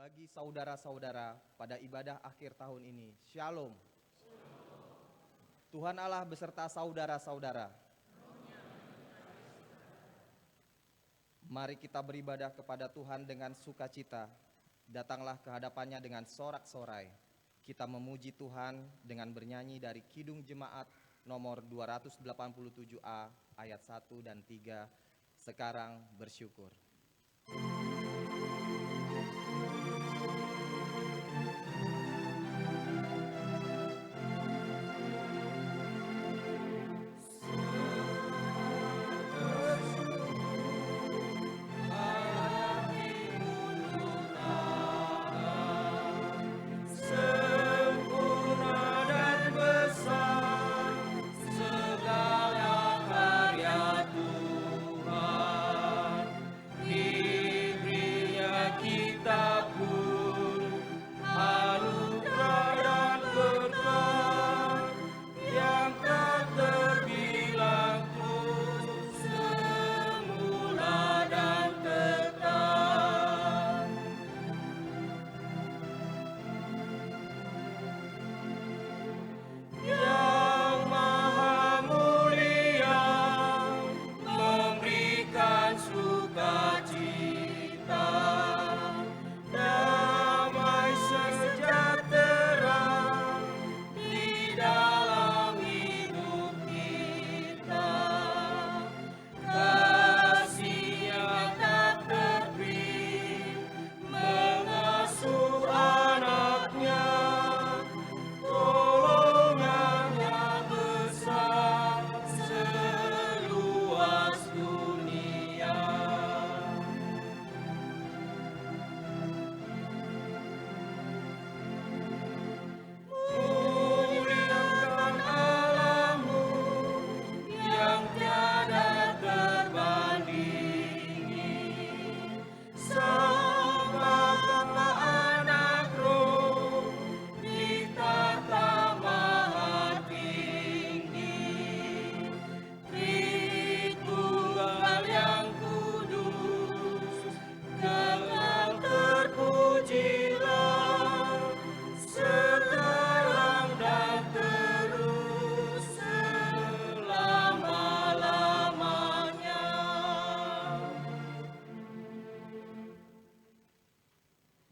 Bagi saudara-saudara pada ibadah akhir tahun ini, Shalom. Tuhan Allah beserta saudara-saudara. Mari kita beribadah kepada Tuhan dengan sukacita. Datanglah ke hadapannya dengan sorak-sorai. Kita memuji Tuhan dengan bernyanyi dari Kidung Jemaat nomor 287A ayat 1 dan 3. Sekarang bersyukur.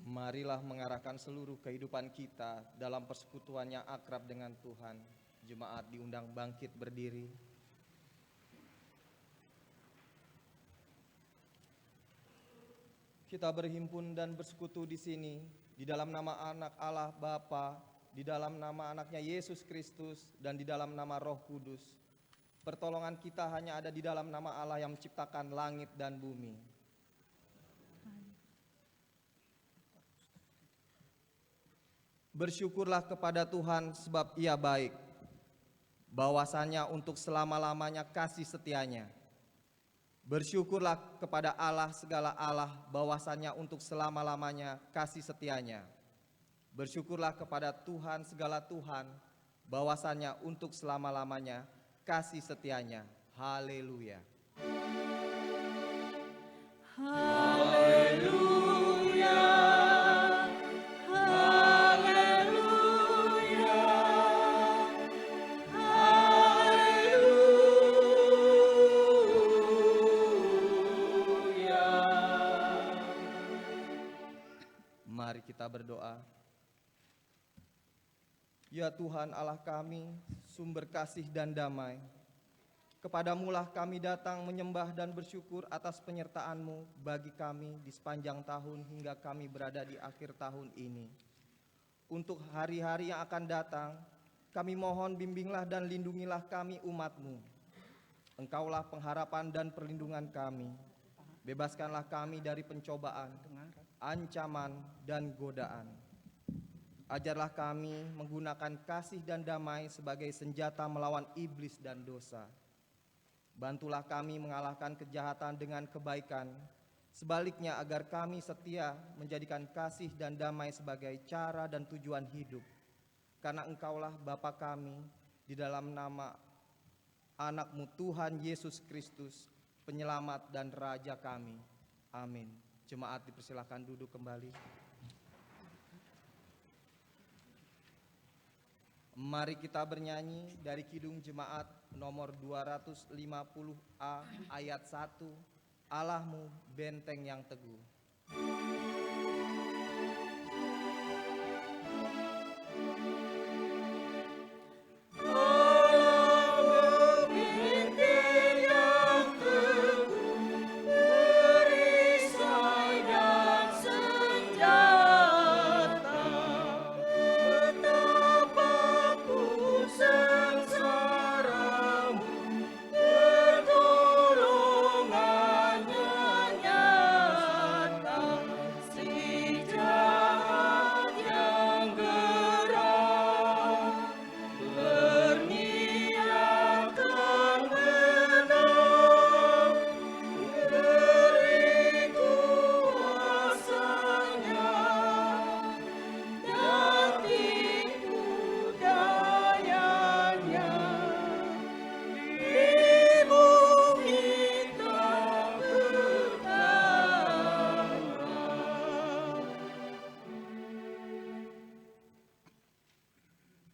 Marilah mengarahkan seluruh kehidupan kita dalam persekutuan yang akrab dengan Tuhan. Jemaat diundang bangkit berdiri. Kita berhimpun dan bersekutu di sini di dalam nama Anak Allah Bapa, di dalam nama anaknya Yesus Kristus, dan di dalam nama Roh Kudus. Pertolongan kita hanya ada di dalam nama Allah yang menciptakan langit dan bumi. Bersyukurlah kepada Tuhan sebab Ia baik, bahwasanya untuk selama-lamanya kasih setianya. Bersyukurlah kepada Allah segala Allah, bahwasanya untuk selama-lamanya kasih setianya. Bersyukurlah kepada Tuhan segala Tuhan, bahwasanya untuk selama-lamanya kasih setianya. Haleluya. Haleluya. Mari kita berdoa. Ya Tuhan Allah kami, sumber kasih dan damai, kepadamu-lah kami datang menyembah dan bersyukur atas penyertaan-Mu bagi kami di sepanjang tahun hingga kami berada di akhir tahun ini. Untuk hari-hari yang akan datang, kami mohon bimbinglah dan lindungilah kami umat-Mu. Engkaulah pengharapan dan perlindungan kami. Bebaskanlah kami dari pencobaan, ancaman, dan godaan. Ajarlah kami menggunakan kasih dan damai sebagai senjata melawan iblis dan dosa. Bantulah kami mengalahkan kejahatan dengan kebaikan. Sebaliknya agar kami setia menjadikan kasih dan damai sebagai cara dan tujuan hidup. Karena Engkaulah Bapa kami, di dalam nama Anak-Mu Tuhan Yesus Kristus, Penyelamat dan Raja kami. Amin. Jemaat dipersilakan duduk kembali. Mari kita bernyanyi dari Kidung Jemaat nomor 250A ayat 1, Allahmu benteng yang teguh.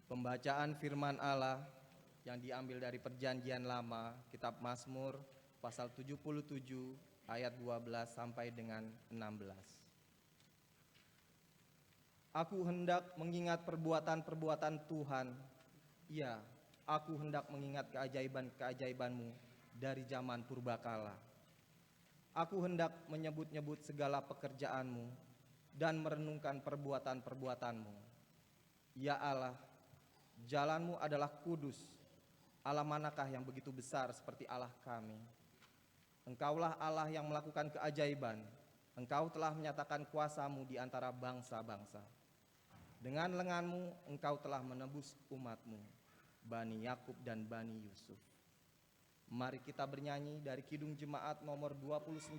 Pembacaan firman Allah yang diambil dari Perjanjian Lama, Kitab Mazmur pasal 77 ayat 12 sampai dengan 16. Aku hendak mengingat perbuatan-perbuatan Tuhan, ya, aku hendak mengingat keajaiban-keajaiban-Mu dari zaman purbakala. Aku hendak menyebut-nyebut segala pekerjaan-Mu dan merenungkan perbuatan-perbuatan-Mu. Ya Allah, jalan-Mu adalah kudus. Allah manakah yang begitu besar seperti Allah kami? Engkaulah Allah yang melakukan keajaiban. Engkau telah menyatakan kuasa-Mu di antara bangsa-bangsa. Dengan lengan-Mu Engkau telah menebus umat-Mu, Bani Yakub dan Bani Yusuf. Mari kita bernyanyi dari Kidung Jemaat nomor 29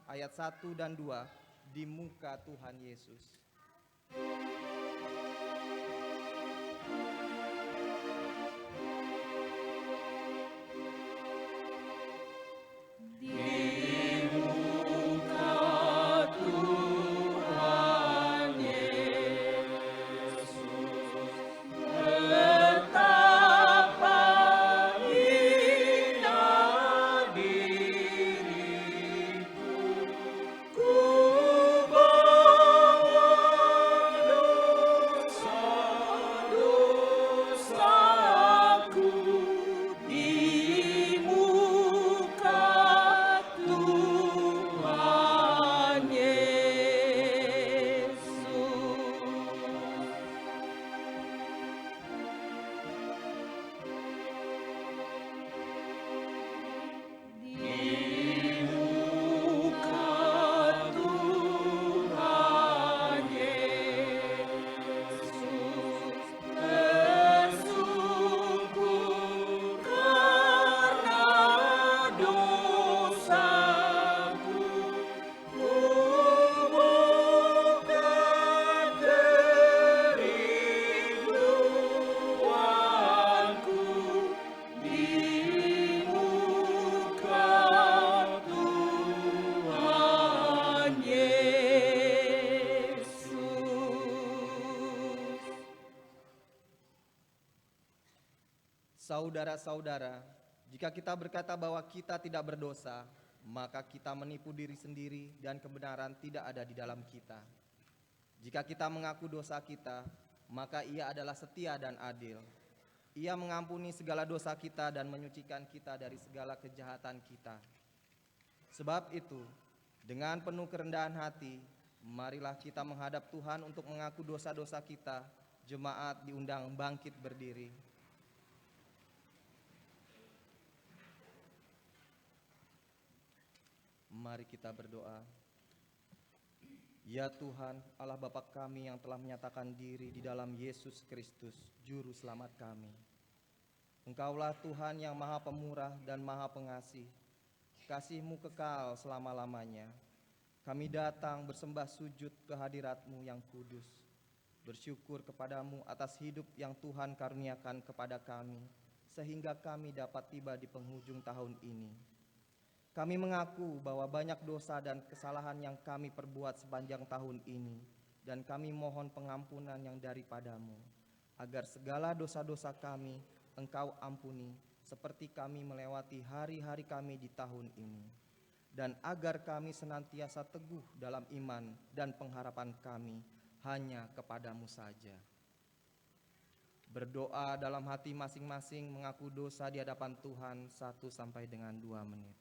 ayat 1 dan 2, Di Muka Tuhan Yesus. Saudara-saudara, jika kita berkata bahwa kita tidak berdosa, maka kita menipu diri sendiri dan kebenaran tidak ada di dalam kita. Jika kita mengaku dosa kita, maka Ia adalah setia dan adil. Ia mengampuni segala dosa kita dan menyucikan kita dari segala kejahatan kita. Sebab itu, dengan penuh kerendahan hati, marilah kita menghadap Tuhan untuk mengaku dosa-dosa kita. Jemaat diundang bangkit berdiri. Mari kita berdoa. Ya Tuhan, Allah Bapa kami yang telah menyatakan diri di dalam Yesus Kristus, Juru Selamat kami. Engkaulah Tuhan yang Maha Pemurah dan Maha Pengasih. Kasih-Mu kekal selama-lamanya. Kami datang bersembah sujud ke hadirat-Mu yang kudus. Bersyukur kepadamu atas hidup yang Tuhan karuniakan kepada kami, sehingga kami dapat tiba di penghujung tahun ini. Kami mengaku bahwa banyak dosa dan kesalahan yang kami perbuat sepanjang tahun ini, dan kami mohon pengampunan yang daripada-Mu. agar segala dosa-dosa kami Engkau ampuni, seperti kami melewati hari-hari kami di tahun ini. Dan agar kami senantiasa teguh dalam iman dan pengharapan kami hanya kepadamu saja. Berdoa dalam hati masing-masing mengaku dosa di hadapan Tuhan 1 sampai dengan 2 menit.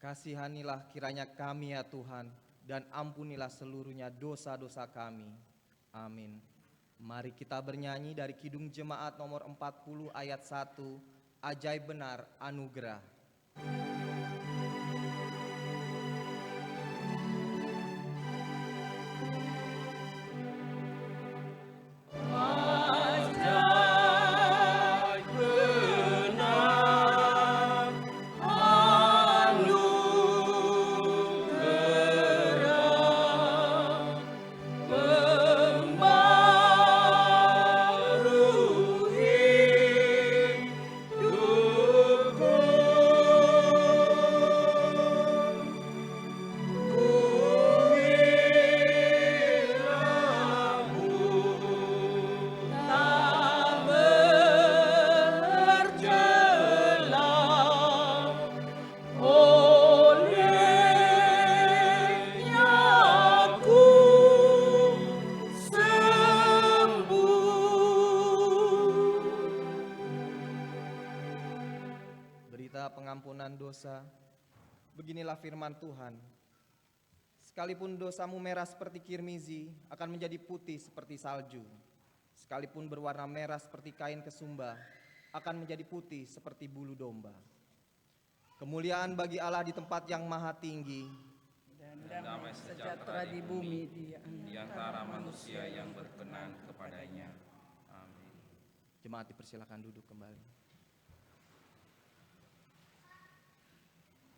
Kasihanilah kiranya kami ya Tuhan, dan ampunilah seluruhnya dosa-dosa kami. Amin. Mari kita bernyanyi dari Kidung Jemaat nomor 40 ayat 1, Ajaib Benar Anugerah. Pengampunan dosa. Beginilah firman Tuhan. Sekalipun dosamu merah seperti kirmizi, akan menjadi putih seperti salju. Sekalipun berwarna merah seperti kain kesumba, akan menjadi putih seperti bulu domba. Kemuliaan bagi Allah di tempat yang maha tinggi, dan damai sejahtera di bumi di antara manusia yang berkenan kepadanya. Amin. Jemaat dipersilakan duduk kembali.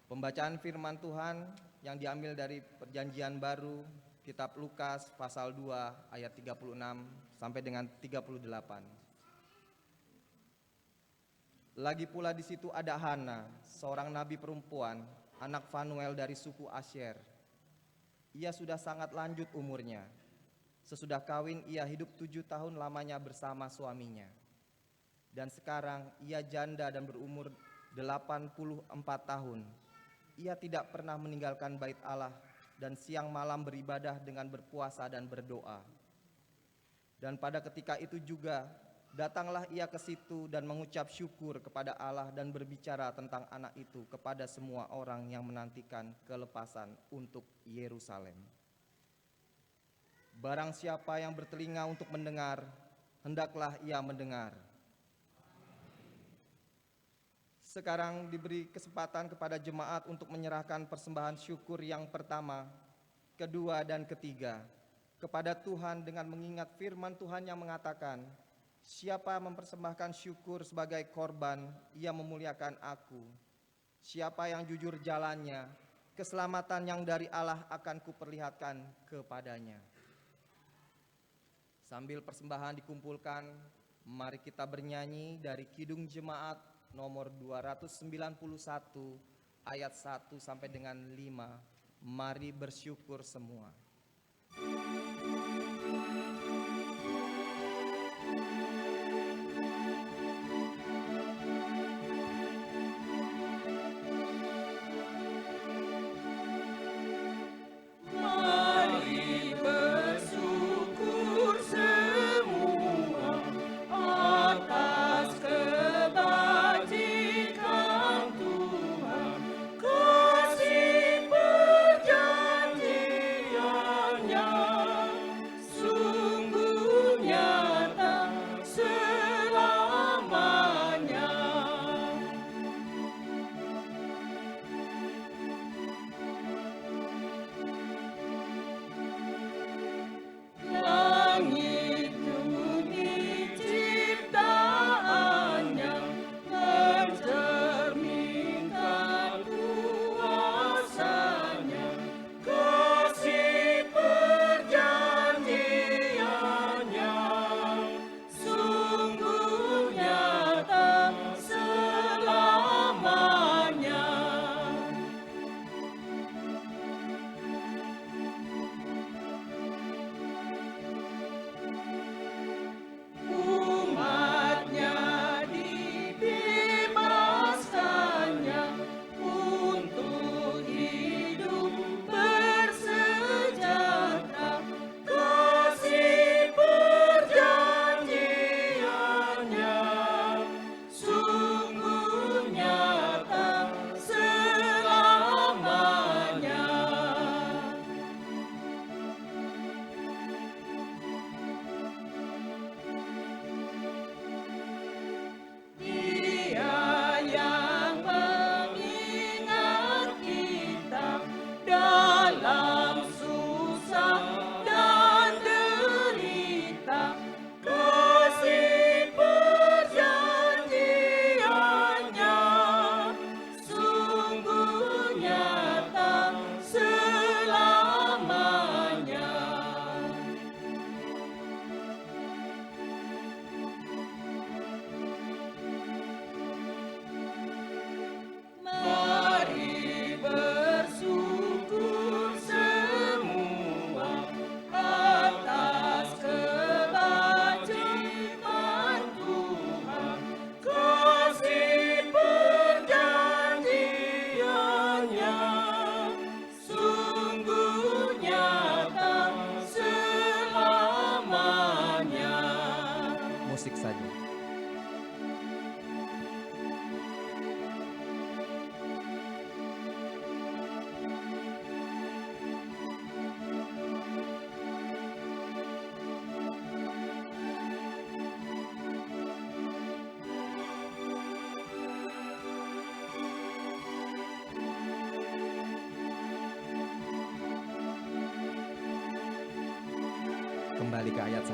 Pembacaan firman Tuhan yang diambil dari Perjanjian Baru, Kitab Lukas pasal 2 ayat 36 sampai dengan 38. Lagi pula di situ ada Hana, seorang nabi perempuan, anak Fanuel dari suku Asyer. Ia sudah sangat lanjut umurnya. Sesudah kawin ia hidup 7 tahun lamanya bersama suaminya. Dan sekarang ia janda dan berumur 84 tahun. Ia tidak pernah meninggalkan bait Allah dan siang malam beribadah dengan berpuasa dan berdoa. Dan pada ketika itu juga datanglah ia ke situ dan mengucap syukur kepada Allah dan berbicara tentang anak itu kepada semua orang yang menantikan kelepasan untuk Yerusalem. Barang siapa yang bertelinga untuk mendengar, hendaklah ia mendengar. Sekarang diberi kesempatan kepada jemaat untuk menyerahkan persembahan syukur yang pertama, kedua, dan ketiga kepada Tuhan dengan mengingat firman Tuhan yang mengatakan, siapa mempersembahkan syukur sebagai korban, ia memuliakan aku. Siapa yang jujur jalannya, keselamatan yang dari Allah akan kuperlihatkan kepadanya. Sambil persembahan dikumpulkan, mari kita bernyanyi dari Kidung Jemaat nomor 291 ayat 1 sampai dengan 5. Mari bersyukur semua. Kasih perjanjiannya kembali ke ayat 1.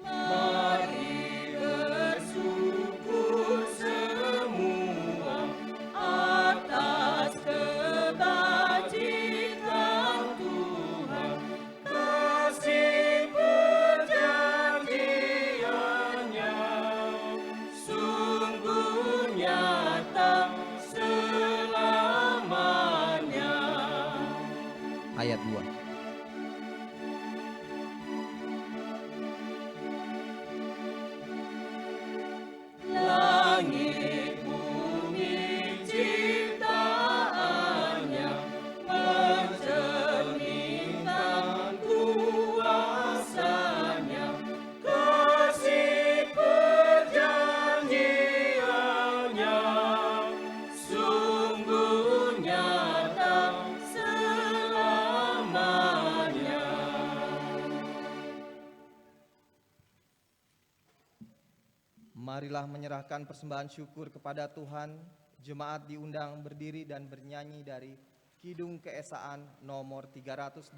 Mari bersyukur semua atas kebajikan Tuhan, kasih perjanjiannya sungguh nyata selamanya. Ayat 2. Langit bumi ciptaannya mencerminkan kuasanya, kasih perjanjiannya sungguh nyata selamanya. Marilah menyerahkan persembahan syukur kepada Tuhan. Jemaat diundang berdiri dan bernyanyi dari Kidung Keesaan nomor 386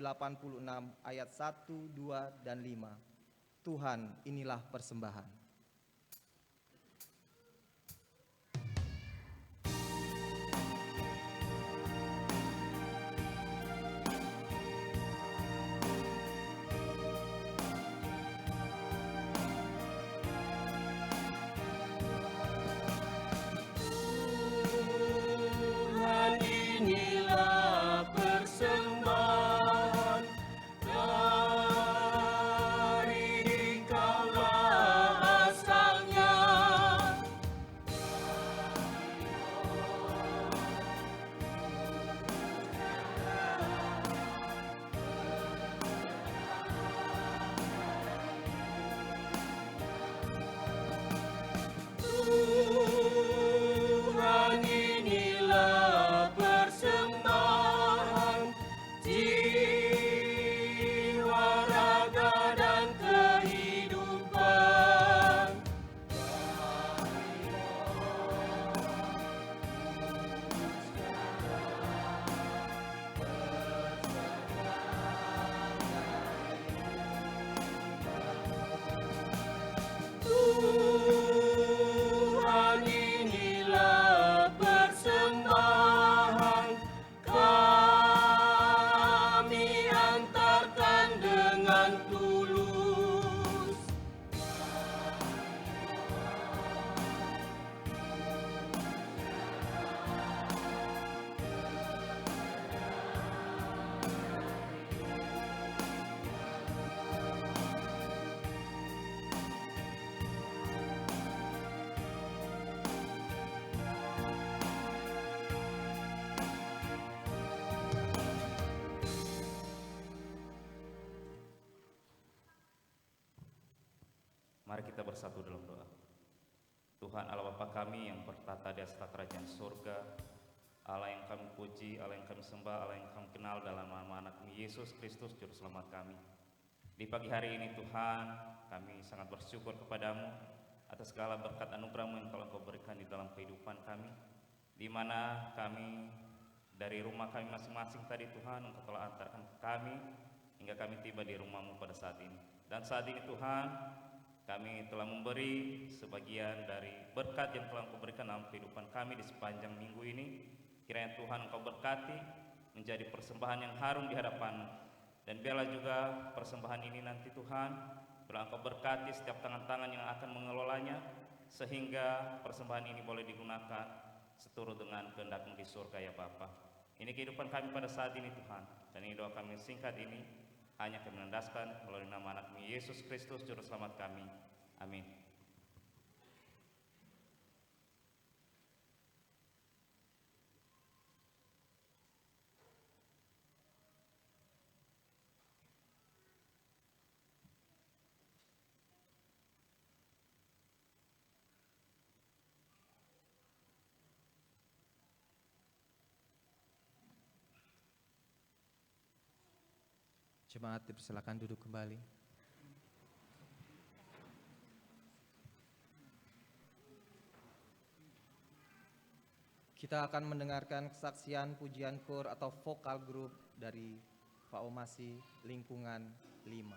ayat 1, 2, dan 5. Tuhan, inilah persembahan. Tuhan, inilah persembahan dari Kaulah asalnya. Tuhan, inilah persembahan jiwa, raga, dan kehidupan. Tuhan, inilah persembahan kami antarkan dengan tulus. Mari kita bersatu dalam doa. Tuhan Allah Bapa kami yang bertata di atas kerajaan surga, Allah yang kami puji, Allah yang kami sembah, Allah yang kami kenal dalam nama anak-Mu Yesus Kristus Juru Selamat kami. Di pagi hari ini Tuhan, kami sangat bersyukur kepadamu atas segala berkat anugerah-Mu yang telah Engkau berikan di dalam kehidupan kami, di mana kami dari rumah kami masing-masing tadi Tuhan, Engkau telah antarkan kami hingga kami tiba di rumah-Mu pada saat ini. Dan saat ini Tuhan, kami telah memberi sebagian dari berkat yang telah Engkau berikan dalam kehidupan kami di sepanjang minggu ini. Kiranya Tuhan Engkau berkati menjadi persembahan yang harum di hadapan-Mu. Dan biarlah juga persembahan ini nanti Tuhan, biarlah Engkau berkati setiap tangan-tangan yang akan mengelolanya, sehingga persembahan ini boleh digunakan seturut dengan kehendak-Mu di surga ya Bapa. Ini kehidupan kami pada saat ini Tuhan, dan ini doa kami singkat ini hanya kami menandaskan melalui nama anak-Mu Yesus Kristus Juru Selamat kami. Amin. Jemaat dipersilakan duduk kembali. Kita akan mendengarkan kesaksian pujian kor atau vokal group dari Faomasi Lingkungan 5.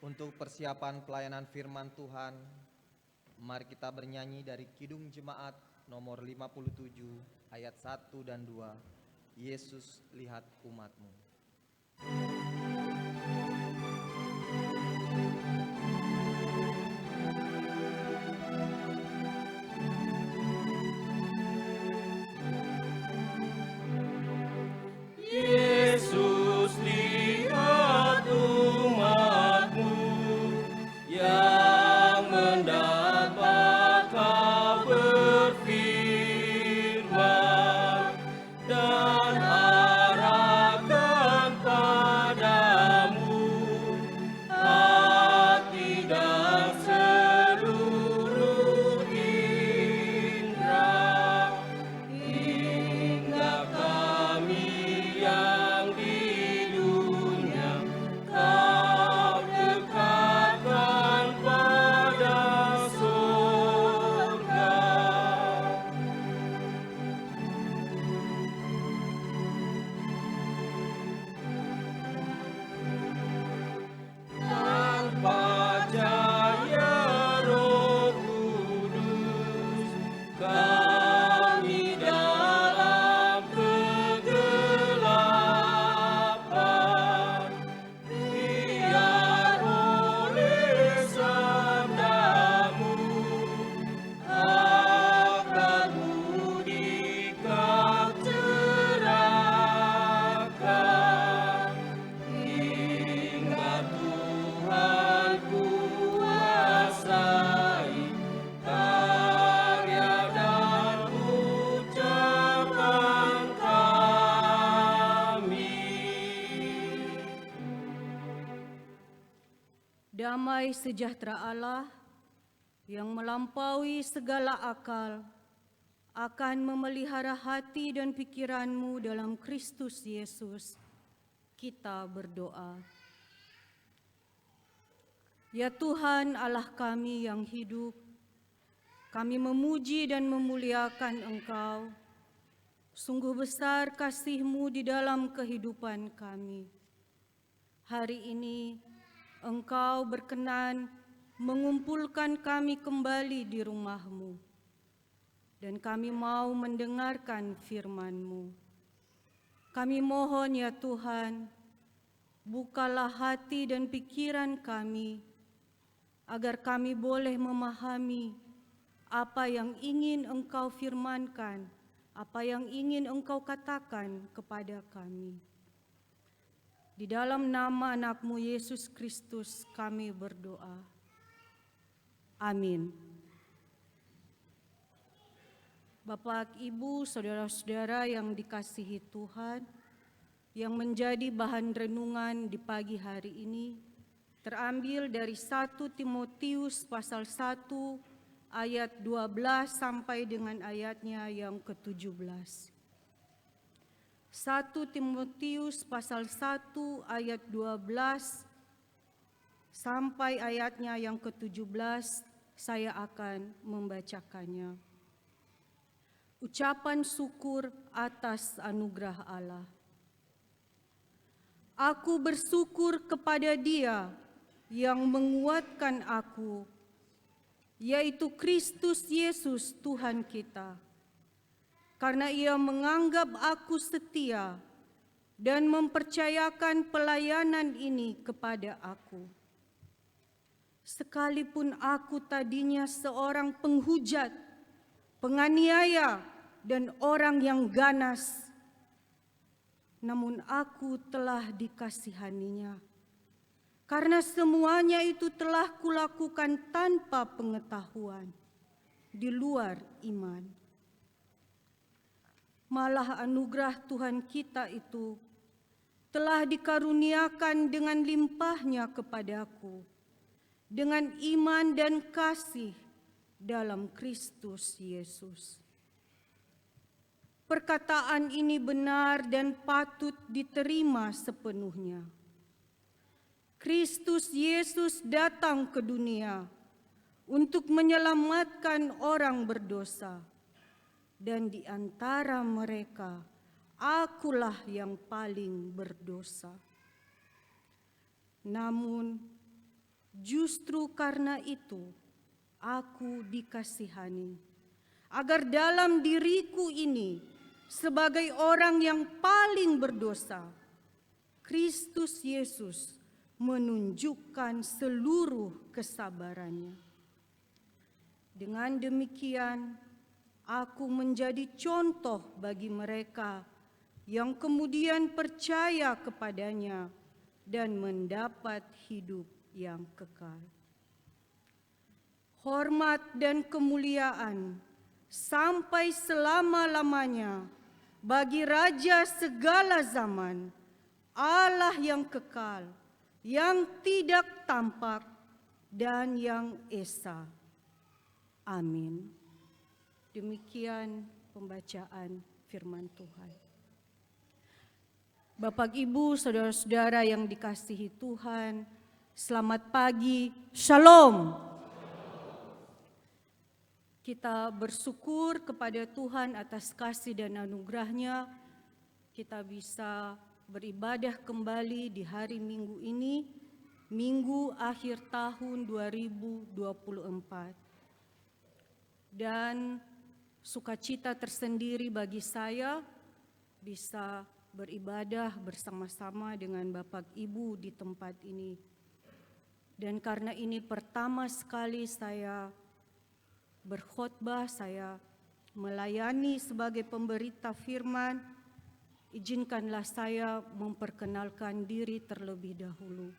Untuk persiapan pelayanan firman Tuhan, mari kita bernyanyi dari Kidung Jemaat nomor 57 ayat 1 dan 2. Yesus, lihat umat-Mu. Yesus, lihat umat-Mu yang mendapat Kau berfirman dan arahkan padamu hati dan seluruh indera, hingga kami yang di dunia Kau dekatkan pada surga. Tanpa cahaya Roh Kudus, kami dalam kegelapan. Biar oleh sabda-Mu akan mudi Kau cerahkan, hingga Tuhan kuasai karya dan ucapan kami. Damai sejahtera Allah yang melampaui segala akal akan memelihara hati dan pikiranmu dalam Kristus Yesus. Kita berdoa. Ya Tuhan Allah kami yang hidup, kami memuji dan memuliakan Engkau. Sungguh besar kasih-Mu di dalam kehidupan kami. Hari ini Engkau berkenan mengumpulkan kami kembali di rumah-Mu, dan kami mau mendengarkan firman-Mu. Kami mohon ya Tuhan, bukalah hati dan pikiran kami, agar kami boleh memahami apa yang ingin Engkau firmankan, apa yang ingin Engkau katakan kepada kami. Di dalam nama anak-Mu Yesus Kristus kami berdoa. Amin. Bapak, Ibu, saudara-saudara yang dikasihi Tuhan, yang menjadi bahan renungan di pagi hari ini, terambil dari 1 Timotius pasal 1 ayat 12 sampai dengan ayatnya yang ke-17. 1 Timotius pasal 1 ayat 12 sampai ayatnya yang ke-17, saya akan membacakannya. Ucapan syukur atas anugerah Allah. Aku bersyukur kepada Dia yang menguatkan aku, yaitu Kristus Yesus Tuhan kita. Karena Ia menganggap aku setia dan mempercayakan pelayanan ini kepada aku. Sekalipun aku tadinya seorang penghujat, penganiaya, dan orang yang ganas, namun aku telah dikasihaninya. Karena semuanya itu telah kulakukan tanpa pengetahuan, di luar iman. Malah anugerah Tuhan kita itu telah dikaruniakan dengan limpahnya kepadaku, dengan iman dan kasih dalam Kristus Yesus. Perkataan ini benar dan patut diterima sepenuhnya. Kristus Yesus datang ke dunia untuk menyelamatkan orang berdosa, dan di antara mereka akulah yang paling berdosa. Namun Justru karena itu aku dikasihani, agar dalam diriku ini sebagai orang yang paling berdosa, Kristus Yesus menunjukkan seluruh kesabarannya. Dengan demikian, aku menjadi contoh bagi mereka yang kemudian percaya kepadanya dan mendapat hidup yang kekal. Hormat dan kemuliaan sampai selama-lamanya bagi Raja segala zaman, Allah yang kekal, yang tidak tampak, dan yang esa. Amin. Demikian pembacaan firman Tuhan. Bapak, Ibu, saudara-saudara yang dikasihi Tuhan, selamat pagi, Shalom. Kita bersyukur kepada Tuhan atas kasih dan anugerah-Nya. Kita bisa beribadah kembali di hari Minggu ini, Minggu akhir tahun 2024. Dan sukacita tersendiri bagi saya bisa beribadah bersama-sama dengan Bapak Ibu di tempat ini. Dan karena ini pertama sekali saya berkhotbah, saya melayani sebagai pemberita firman, izinkanlah saya memperkenalkan diri terlebih dahulu.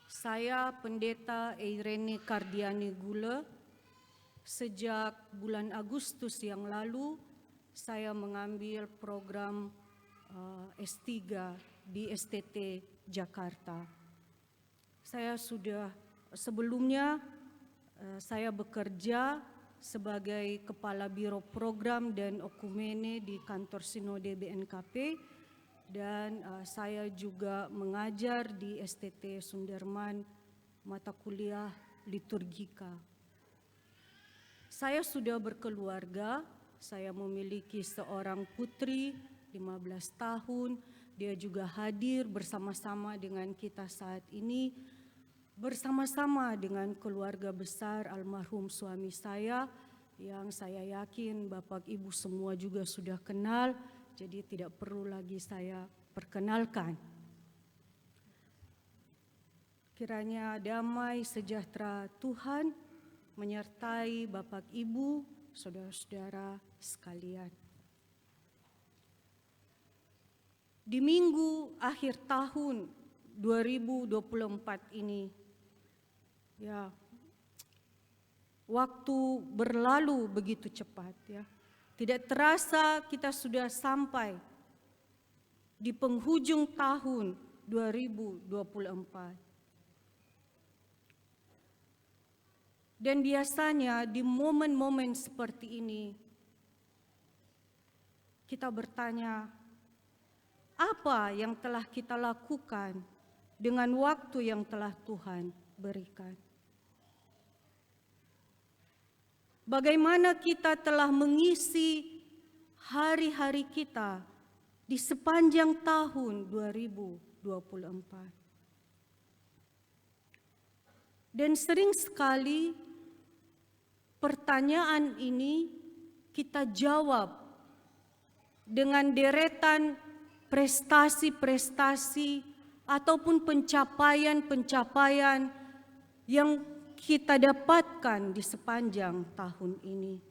Saya Pendeta Eirene Kardiani Gule. Sejak bulan Agustus yang lalu, saya mengambil program S3 di STT Jakarta. Saya sudah sebelumnya saya bekerja sebagai Kepala Biro Program dan Okumene di kantor Sinode BNKP, dan saya juga mengajar di STT Sunderman mata kuliah liturgika. Saya sudah berkeluarga, saya memiliki seorang putri 15 tahun, dia juga hadir bersama-sama dengan kita saat ini, bersama-sama dengan keluarga besar almarhum suami saya, yang saya yakin Bapak Ibu semua juga sudah kenal, jadi tidak perlu lagi saya perkenalkan. Kiranya damai sejahtera Tuhan menyertai Bapak Ibu, saudara-saudara sekalian. Di minggu akhir tahun 2024 ini, ya, waktu berlalu begitu cepat, ya. Tidak terasa kita sudah sampai di penghujung tahun 2024. Dan biasanya di momen-momen seperti ini, kita bertanya, apa yang telah kita lakukan dengan waktu yang telah Tuhan berikan? Bagaimana kita telah mengisi hari-hari kita di sepanjang tahun 2024? Dan sering sekali pertanyaan ini kita jawab dengan deretan prestasi-prestasi ataupun pencapaian-pencapaian yang kita dapatkan di sepanjang tahun ini.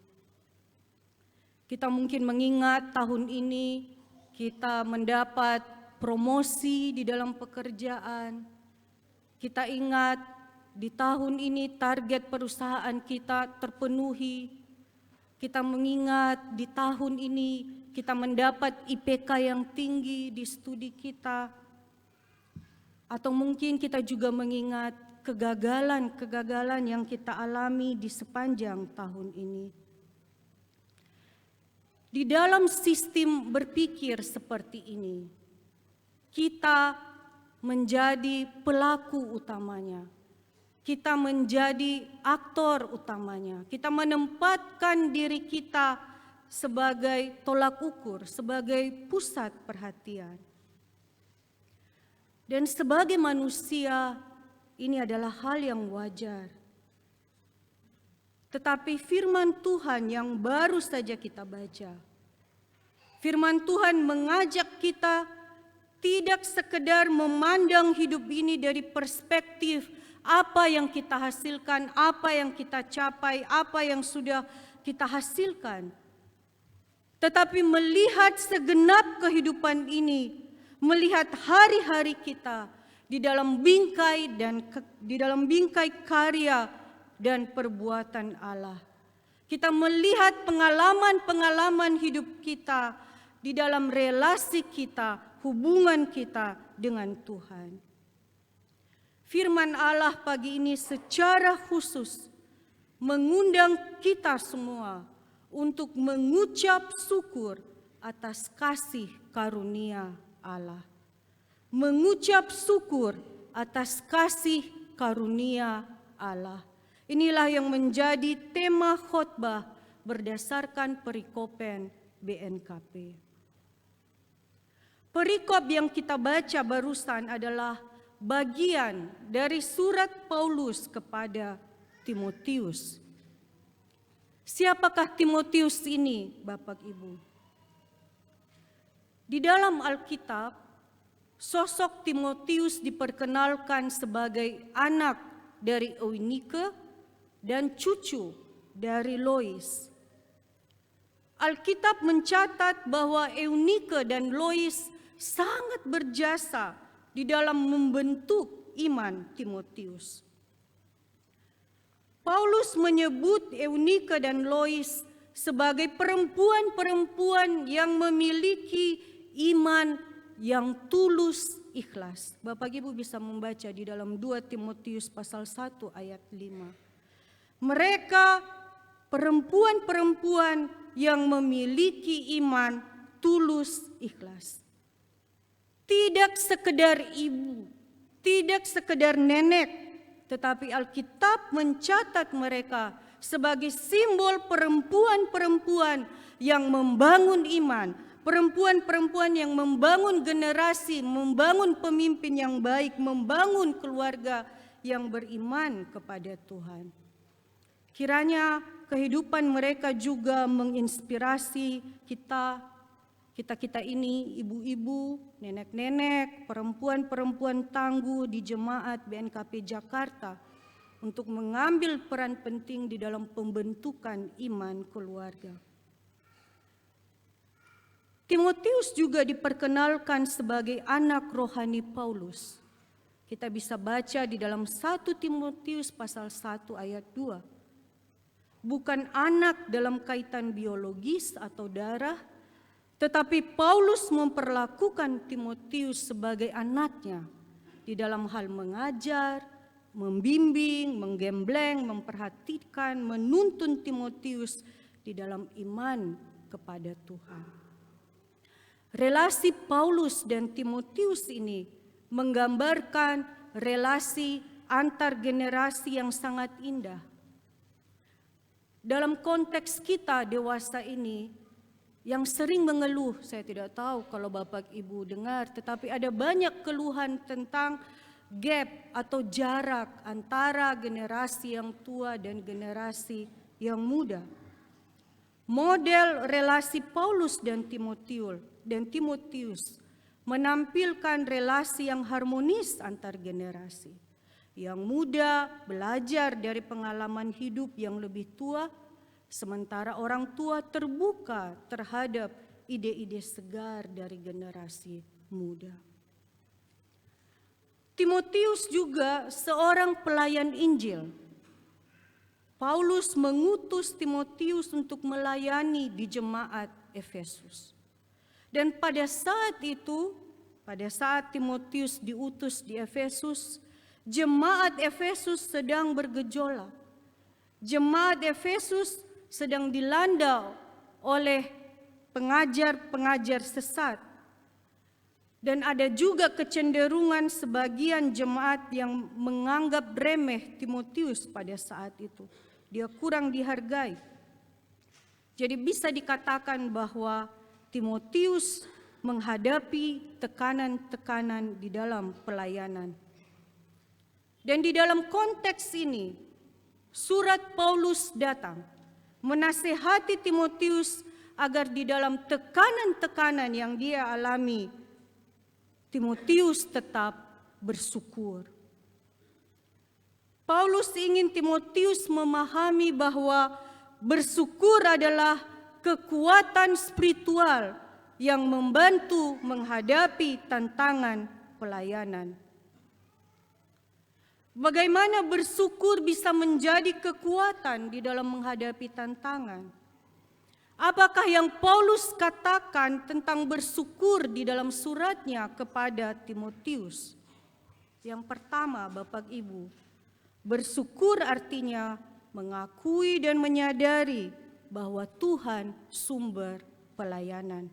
Kita mungkin mengingat tahun ini kita mendapat promosi di dalam pekerjaan. Kita ingat di tahun ini target perusahaan kita terpenuhi. Kita mengingat di tahun ini kita mendapat IPK yang tinggi di studi kita. Atau mungkin kita juga mengingat kegagalan-kegagalan yang kita alami di sepanjang tahun ini. Di dalam sistem berpikir seperti ini, kita menjadi pelaku utamanya. Kita menjadi aktor utamanya. Kita menempatkan diri kita sebagai tolak ukur, sebagai pusat perhatian. Dan sebagai manusia ini adalah hal yang wajar. Tetapi firman Tuhan yang baru saja kita baca, firman Tuhan mengajak kita tidak sekedar memandang hidup ini dari perspektif apa yang kita hasilkan, apa yang kita capai, apa yang sudah kita hasilkan. Tetapi melihat segenap kehidupan ini, melihat hari-hari kita di dalam bingkai karya dan perbuatan Allah. Kita melihat pengalaman-pengalaman hidup kita di dalam relasi kita, hubungan kita dengan Tuhan. Firman Allah pagi ini secara khusus mengundang kita semua untuk mengucap syukur atas kasih karunia Allah. Mengucap syukur atas kasih karunia Allah. Inilah yang menjadi tema khotbah berdasarkan perikopen BNKP. Perikop yang kita baca barusan adalah bagian dari surat Paulus kepada Timotius. Siapakah Timotius ini, Bapak Ibu? Di dalam Alkitab, sosok Timotius diperkenalkan sebagai anak dari Eunike dan cucu dari Lois. Alkitab mencatat bahwa Eunike dan Lois sangat berjasa di dalam membentuk iman Timotius. Paulus menyebut Eunike dan Lois sebagai perempuan-perempuan yang memiliki iman yang tulus ikhlas. Bapak Ibu bisa membaca di dalam 2 Timotius pasal 1 ayat 5. Mereka perempuan-perempuan yang memiliki iman tulus ikhlas. Tidak sekedar ibu, tidak sekedar nenek, tetapi Alkitab mencatat mereka sebagai simbol perempuan-perempuan yang membangun iman, perempuan-perempuan yang membangun generasi, membangun pemimpin yang baik, membangun keluarga yang beriman kepada Tuhan. Kiranya kehidupan mereka juga menginspirasi kita ini, ibu-ibu, nenek-nenek, perempuan-perempuan tangguh di jemaat BNKP Jakarta untuk mengambil peran penting di dalam pembentukan iman keluarga. Timotius juga diperkenalkan sebagai anak rohani Paulus. Kita bisa baca di dalam 1 Timotius pasal 1 ayat 2. Bukan anak dalam kaitan biologis atau darah, tetapi Paulus memperlakukan Timotius sebagai anaknya di dalam hal mengajar, membimbing, menggembleng, memperhatikan, menuntun Timotius di dalam iman kepada Tuhan. Relasi Paulus dan Timotius ini menggambarkan relasi antar generasi yang sangat indah. Dalam konteks kita dewasa ini, yang sering mengeluh, saya tidak tahu kalau Bapak Ibu dengar, tetapi ada banyak keluhan tentang gap atau jarak antara generasi yang tua dan generasi yang muda. Model relasi Paulus dan Timotius menampilkan relasi yang harmonis antar generasi. Yang muda belajar dari pengalaman hidup yang lebih tua, sementara orang tua terbuka terhadap ide-ide segar dari generasi muda. Timotius juga seorang pelayan Injil. Paulus mengutus Timotius untuk melayani di jemaat Efesus. Dan pada saat itu, pada saat Timotius diutus di Efesus, jemaat Efesus sedang bergejolak. Jemaat Efesus sedang dilanda oleh pengajar-pengajar sesat. Dan ada juga kecenderungan sebagian jemaat yang menganggap remeh Timotius pada saat itu. Dia kurang dihargai. Jadi bisa dikatakan bahwa Timotius menghadapi tekanan-tekanan di dalam pelayanan. Dan di dalam konteks ini, surat Paulus datang menasehati Timotius agar di dalam tekanan-tekanan yang dia alami, Timotius tetap bersyukur. Paulus ingin Timotius memahami bahwa bersyukur adalah kekuatan spiritual yang membantu menghadapi tantangan pelayanan. Bagaimana bersyukur bisa menjadi kekuatan di dalam menghadapi tantangan? Apakah yang Paulus katakan tentang bersyukur di dalam suratnya kepada Timotius? Yang pertama, Bapak Ibu, bersyukur artinya mengakui dan menyadari bahwa Tuhan sumber pelayanan.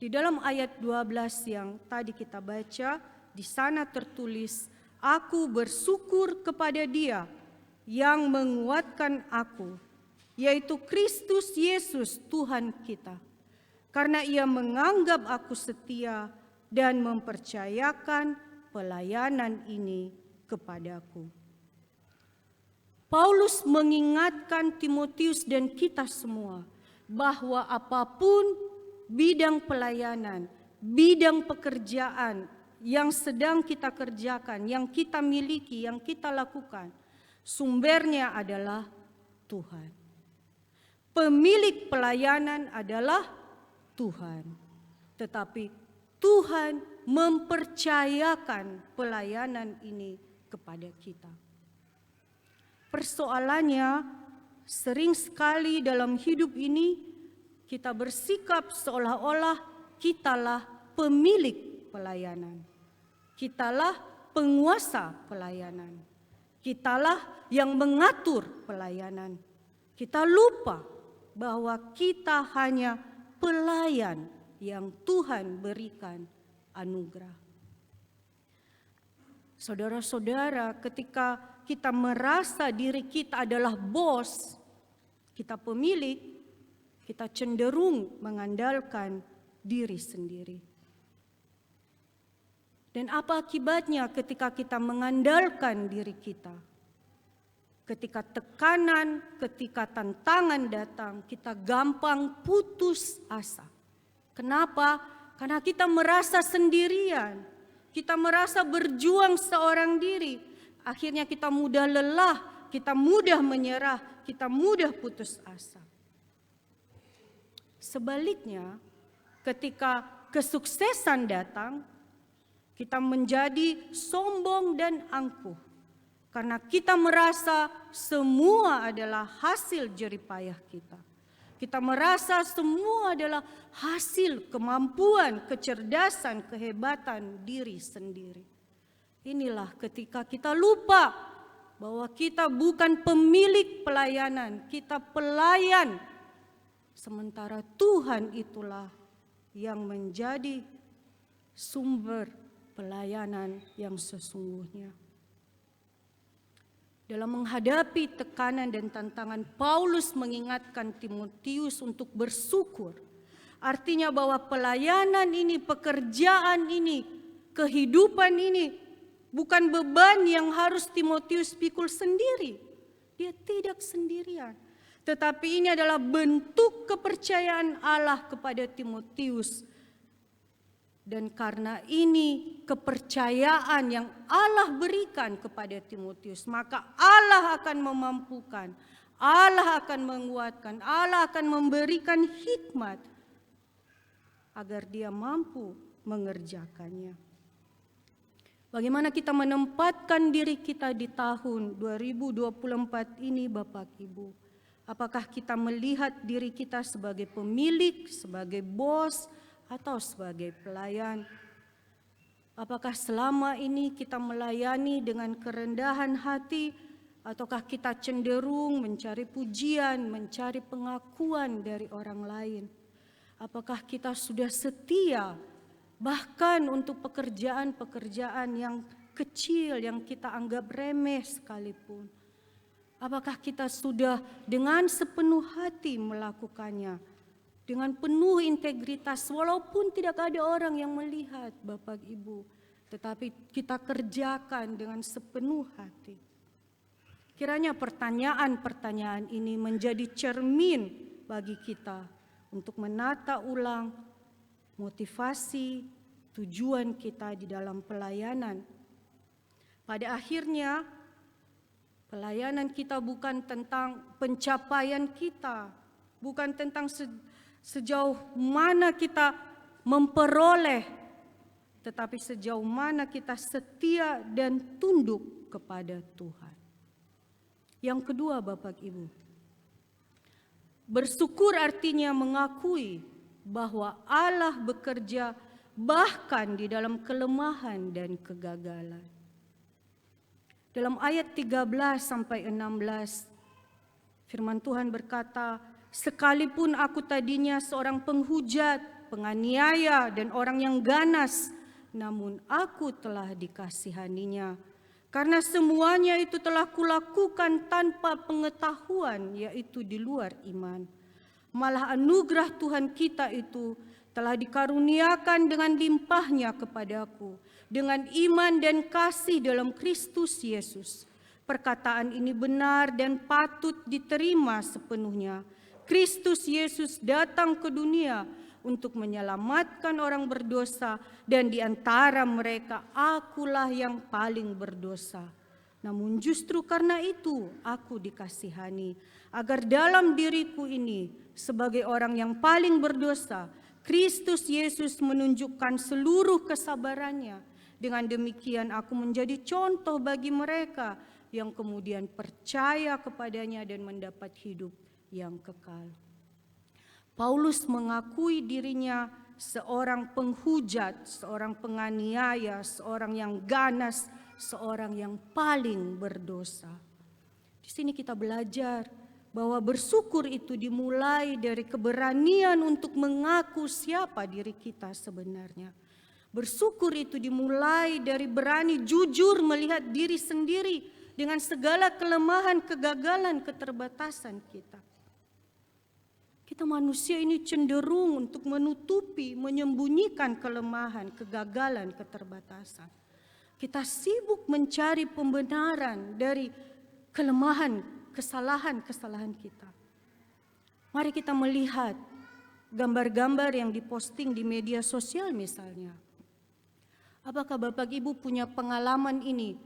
Di dalam ayat 12 yang tadi kita baca, di sana tertulis, "Aku bersyukur kepada Dia yang menguatkan aku, yaitu Kristus Yesus Tuhan kita, karena Ia menganggap aku setia dan mempercayakan pelayanan ini kepadaku." Paulus mengingatkan Timotius dan kita semua bahwa apapun bidang pelayanan, bidang pekerjaan yang sedang kita kerjakan, yang kita miliki, yang kita lakukan, sumbernya adalah Tuhan. Pemilik pelayanan adalah Tuhan. Tetapi Tuhan mempercayakan pelayanan ini kepada kita. Persoalannya, sering sekali dalam hidup ini kita bersikap seolah-olah kitalah pemilik pelayanan. Kitalah penguasa pelayanan. Kitalah yang mengatur pelayanan. Kita lupa bahwa kita hanya pelayan yang Tuhan berikan anugerah. Saudara-saudara, ketika kita merasa diri kita adalah bos, kita pemilik, kita cenderung mengandalkan diri sendiri. Dan apa akibatnya ketika kita mengandalkan diri kita? Ketika tekanan, ketika tantangan datang, kita gampang putus asa. Kenapa? Karena kita merasa sendirian. Kita merasa berjuang seorang diri. Akhirnya kita mudah lelah, kita mudah menyerah, kita mudah putus asa. Sebaliknya, ketika kesuksesan datang, kita menjadi sombong dan angkuh. Karena kita merasa semua adalah hasil jeripayah kita. Kita merasa semua adalah hasil kemampuan, kecerdasan, kehebatan diri sendiri. Inilah ketika kita lupa bahwa kita bukan pemilik pelayanan, kita pelayan. Sementara Tuhan itulah yang menjadi sumber pelayanan yang sesungguhnya. Dalam menghadapi tekanan dan tantangan, Paulus mengingatkan Timotius untuk bersyukur. Artinya bahwa pelayanan ini, pekerjaan ini, kehidupan ini bukan beban yang harus Timotius pikul sendiri. Dia tidak sendirian. Tetapi ini adalah bentuk kepercayaan Allah kepada Timotius. Dan karena ini kepercayaan yang Allah berikan kepada Timotius, maka Allah akan memampukan, Allah akan menguatkan, Allah akan memberikan hikmat agar dia mampu mengerjakannya. Bagaimana kita menempatkan diri kita di tahun 2024 ini, Bapak Ibu? Apakah kita melihat diri kita sebagai pemilik, sebagai bos, atau sebagai pelayan? Apakah selama ini kita melayani dengan kerendahan hati, ataukah kita cenderung mencari pujian, mencari pengakuan dari orang lain? Apakah kita sudah setia bahkan untuk pekerjaan-pekerjaan yang kecil yang kita anggap remeh sekalipun? Apakah kita sudah dengan sepenuh hati melakukannya? Dengan penuh integritas, walaupun tidak ada orang yang melihat, Bapak Ibu. tetapi kita kerjakan dengan sepenuh hati. Kiranya pertanyaan-pertanyaan ini menjadi cermin bagi kita untuk menata ulang motivasi, tujuan kita di dalam pelayanan. Pada akhirnya, pelayanan kita bukan tentang pencapaian kita, bukan tentang sejauh mana kita memperoleh, tetapi sejauh mana kita setia dan tunduk kepada Tuhan. Yang kedua, Bapak Ibu, bersyukur artinya mengakui bahwa Allah bekerja bahkan di dalam kelemahan dan kegagalan. Dalam ayat 13 sampai 16, firman Tuhan berkata, "Sekalipun aku tadinya seorang penghujat, penganiaya, dan orang yang ganas, namun aku telah dikasihaninya. Karena semuanya itu telah kulakukan tanpa pengetahuan, yaitu di luar iman. Malah anugerah Tuhan kita itu telah dikaruniakan dengan limpahnya kepadaku, dengan iman dan kasih dalam Kristus Yesus. Perkataan ini benar dan patut diterima sepenuhnya. Kristus Yesus datang ke dunia untuk menyelamatkan orang berdosa, dan di antara mereka akulah yang paling berdosa. Namun justru karena itu aku dikasihani, agar dalam diriku ini sebagai orang yang paling berdosa, Kristus Yesus menunjukkan seluruh kesabarannya. Dengan demikian aku menjadi contoh bagi mereka yang kemudian percaya kepadanya dan mendapat hidup yang kekal." Paulus mengakui dirinya seorang penghujat, seorang penganiaya, seorang yang ganas, seorang yang paling berdosa. Di sini kita belajar bahwa bersyukur itu dimulai dari keberanian untuk mengaku siapa diri kita sebenarnya. Bersyukur itu dimulai dari berani jujur melihat diri sendiri dengan segala kelemahan, kegagalan, keterbatasan kita. Kita manusia ini cenderung untuk menutupi, menyembunyikan kelemahan, kegagalan, keterbatasan. Kita sibuk mencari pembenaran dari kelemahan, kesalahan-kesalahan kita. Mari kita melihat gambar-gambar yang diposting di media sosial misalnya. Apakah Bapak Ibu punya pengalaman ini?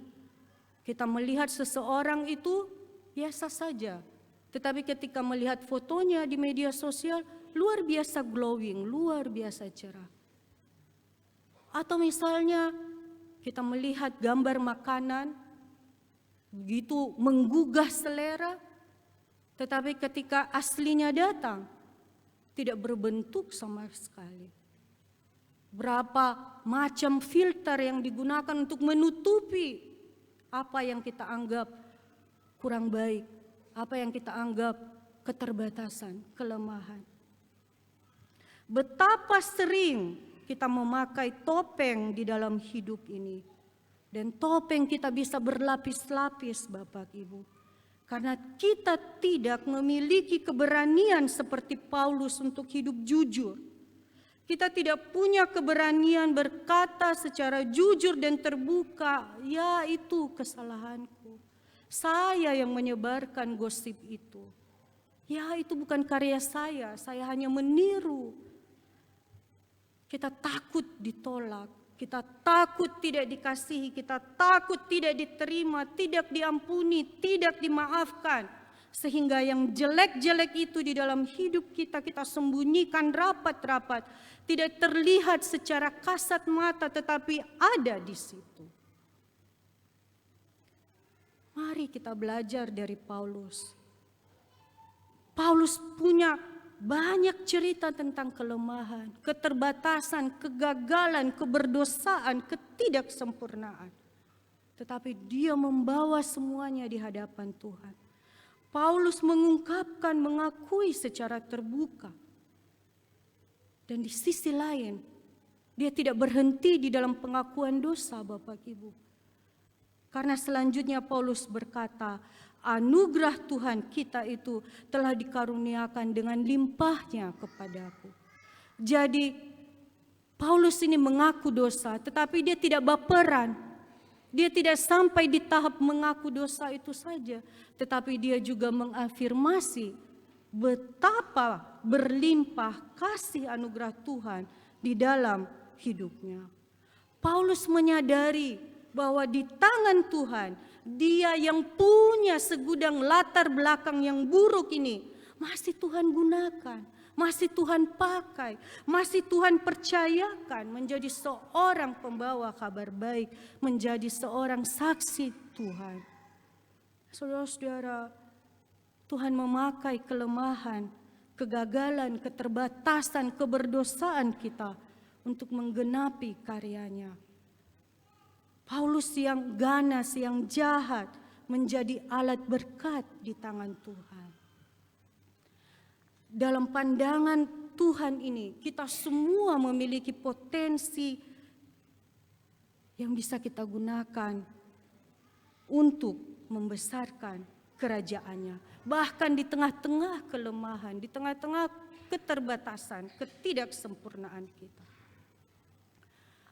Kita melihat seseorang itu biasa saja, tetapi ketika melihat fotonya di media sosial, luar biasa glowing, luar biasa cerah. Atau misalnya kita melihat gambar makanan, begitu menggugah selera, tetapi ketika aslinya datang, tidak berbentuk sama sekali. Berapa macam filter yang digunakan untuk menutupi apa yang kita anggap kurang baik, apa yang kita anggap keterbatasan, kelemahan. Betapa sering kita memakai topeng di dalam hidup ini. Dan topeng kita bisa berlapis-lapis, Bapak Ibu. Karena kita tidak memiliki keberanian seperti Paulus untuk hidup jujur. Kita tidak punya keberanian berkata secara jujur dan terbuka, "Ya, itu kesalahanku. Saya yang menyebarkan gosip itu. Ya, itu bukan karya saya hanya meniru." Kita takut ditolak, kita takut tidak dikasihi, kita takut tidak diterima, tidak diampuni, tidak dimaafkan. Sehingga yang jelek-jelek itu di dalam hidup kita sembunyikan rapat-rapat. Tidak terlihat secara kasat mata tetapi ada di situ. Mari kita belajar dari Paulus. Paulus punya banyak cerita tentang kelemahan, keterbatasan, kegagalan, keberdosaan, ketidaksempurnaan. Tetapi dia membawa semuanya di hadapan Tuhan. Paulus mengungkapkan, mengakui secara terbuka. Dan di sisi lain, dia tidak berhenti di dalam pengakuan dosa, Bapak Ibu. Karena selanjutnya Paulus berkata, anugerah Tuhan kita itu telah dikaruniakan dengan limpahnya kepadaku. Jadi Paulus ini mengaku dosa, tetapi dia tidak baperan. Dia tidak sampai di tahap mengaku dosa itu saja, tetapi dia juga mengafirmasi betapa berlimpah kasih anugerah Tuhan di dalam hidupnya. Paulus menyadari bahwa di tangan Tuhan, dia yang punya segudang latar belakang yang buruk ini masih Tuhan gunakan, masih Tuhan pakai, masih Tuhan percayakan menjadi seorang pembawa kabar baik, menjadi seorang saksi Tuhan. Saudara-saudara, Tuhan memakai kelemahan, kegagalan, keterbatasan, keberdosaan kita untuk menggenapi karyanya. Paulus yang ganas, yang jahat, menjadi alat berkat di tangan Tuhan. Dalam pandangan Tuhan ini, kita semua memiliki potensi yang bisa kita gunakan untuk membesarkan kerajaannya. Bahkan di tengah-tengah kelemahan, di tengah-tengah keterbatasan, ketidaksempurnaan kita.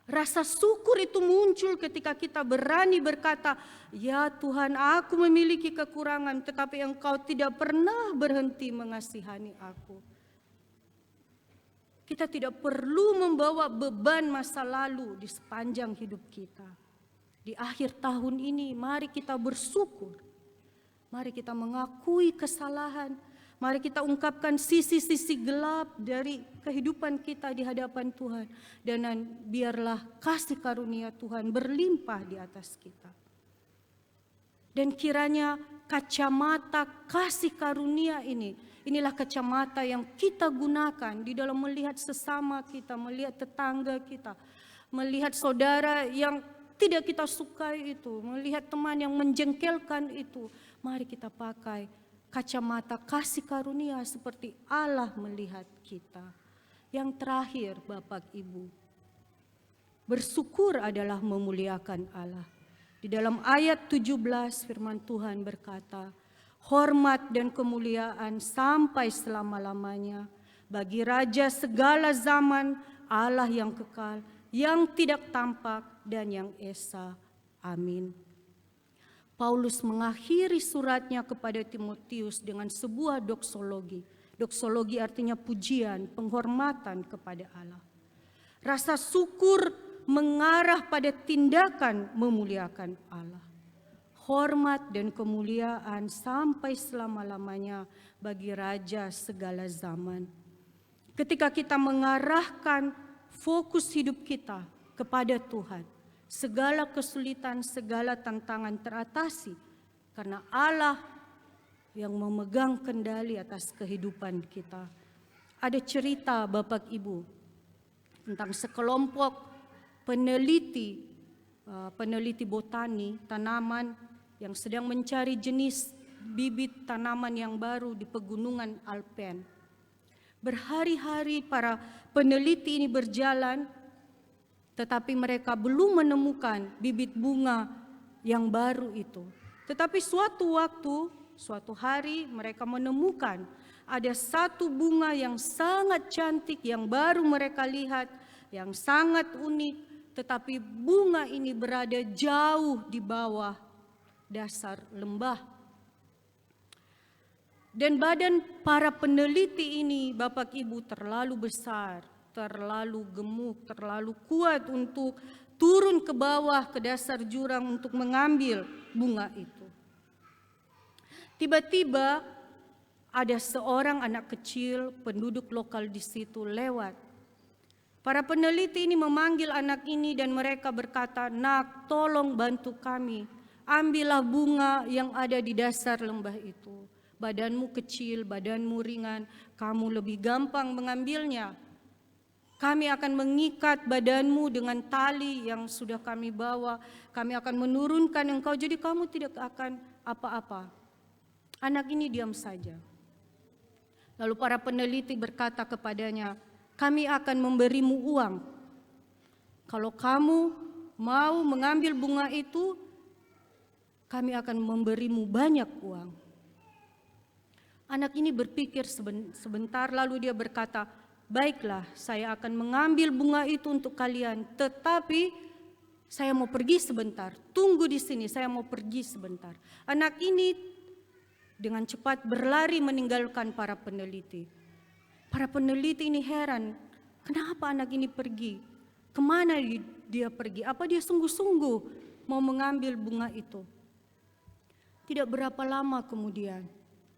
Rasa syukur itu muncul ketika kita berani berkata, "Ya Tuhan, aku memiliki kekurangan, tetapi Engkau tidak pernah berhenti mengasihani aku." Kita tidak perlu membawa beban masa lalu di sepanjang hidup kita. Di akhir tahun ini, mari kita bersyukur. Mari kita mengakui kesalahan. Mari kita ungkapkan sisi-sisi gelap dari kehidupan kita di hadapan Tuhan. Dan biarlah kasih karunia Tuhan berlimpah di atas kita. Dan kiranya kacamata kasih karunia ini, inilah kacamata yang kita gunakan di dalam melihat sesama kita, melihat tetangga kita, melihat saudara yang tidak kita sukai itu, melihat teman yang menjengkelkan itu. Mari kita pakai kacamata kasih karunia seperti Allah melihat kita. Yang terakhir, Bapak Ibu, bersyukur adalah memuliakan Allah. Di dalam ayat 17 firman Tuhan berkata, "Hormat dan kemuliaan sampai selama-lamanya bagi Raja segala zaman, Allah yang kekal, yang tidak tampak dan yang esa. Amin." Paulus mengakhiri suratnya kepada Timotius dengan sebuah doksologi. Doksologi artinya pujian, penghormatan kepada Allah. Rasa syukur mengarah pada tindakan memuliakan Allah. Hormat dan kemuliaan sampai selama-lamanya bagi Raja segala zaman. Ketika kita mengarahkan fokus hidup kita kepada Tuhan, segala kesulitan, segala tantangan teratasi karena Allah yang memegang kendali atas kehidupan kita. Ada cerita Bapak Ibu tentang sekelompok peneliti botani tanaman yang sedang mencari jenis bibit tanaman yang baru di pegunungan Alpen. Berhari-hari para peneliti ini berjalan, tetapi mereka belum menemukan bibit bunga yang baru itu. Tetapi suatu hari mereka menemukan ada satu bunga yang sangat cantik yang baru mereka lihat, yang sangat unik, tetapi bunga ini berada jauh di bawah dasar lembah. Dan badan para peneliti ini, Bapak Ibu, terlalu besar, terlalu gemuk, terlalu kuat untuk turun ke bawah ke dasar jurang untuk mengambil bunga itu. Tiba-tiba ada seorang anak kecil penduduk lokal di situ lewat. Para peneliti ini memanggil anak ini dan mereka berkata, "Nak, tolong bantu kami. Ambillah bunga yang ada di dasar lembah itu. Badanmu kecil, badanmu ringan, kamu lebih gampang mengambilnya. Kami akan mengikat badanmu dengan tali yang sudah kami bawa. Kami akan menurunkan engkau, jadi kamu tidak akan apa-apa." Anak ini diam saja. Lalu para peneliti berkata kepadanya, "Kami akan memberimu uang. Kalau kamu mau mengambil bunga itu, kami akan memberimu banyak uang." Anak ini berpikir sebentar, lalu dia berkata, baiklah, saya akan mengambil bunga itu untuk kalian, tetapi saya mau pergi sebentar, tunggu di sini, saya mau pergi sebentar. Anak ini dengan cepat berlari meninggalkan para peneliti. Para peneliti ini heran, kenapa anak ini pergi? Kemana dia pergi? Apa dia sungguh-sungguh mau mengambil bunga itu? Tidak berapa lama kemudian,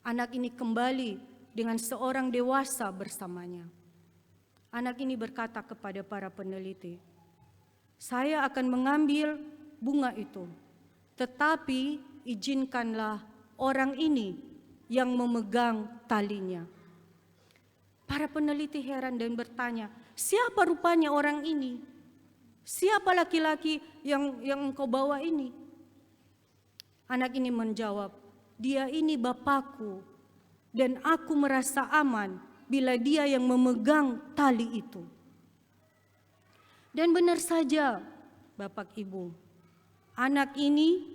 anak ini kembali dengan seorang dewasa bersamanya. Anak ini berkata kepada para peneliti, saya akan mengambil bunga itu, tetapi izinkanlah orang ini yang memegang talinya. Para peneliti heran dan bertanya, siapa rupanya orang ini? Siapa laki-laki yang engkau bawa ini? Anak ini menjawab, dia ini Bapakku, dan aku merasa aman bila dia yang memegang tali itu. Dan benar saja, Bapak Ibu, anak ini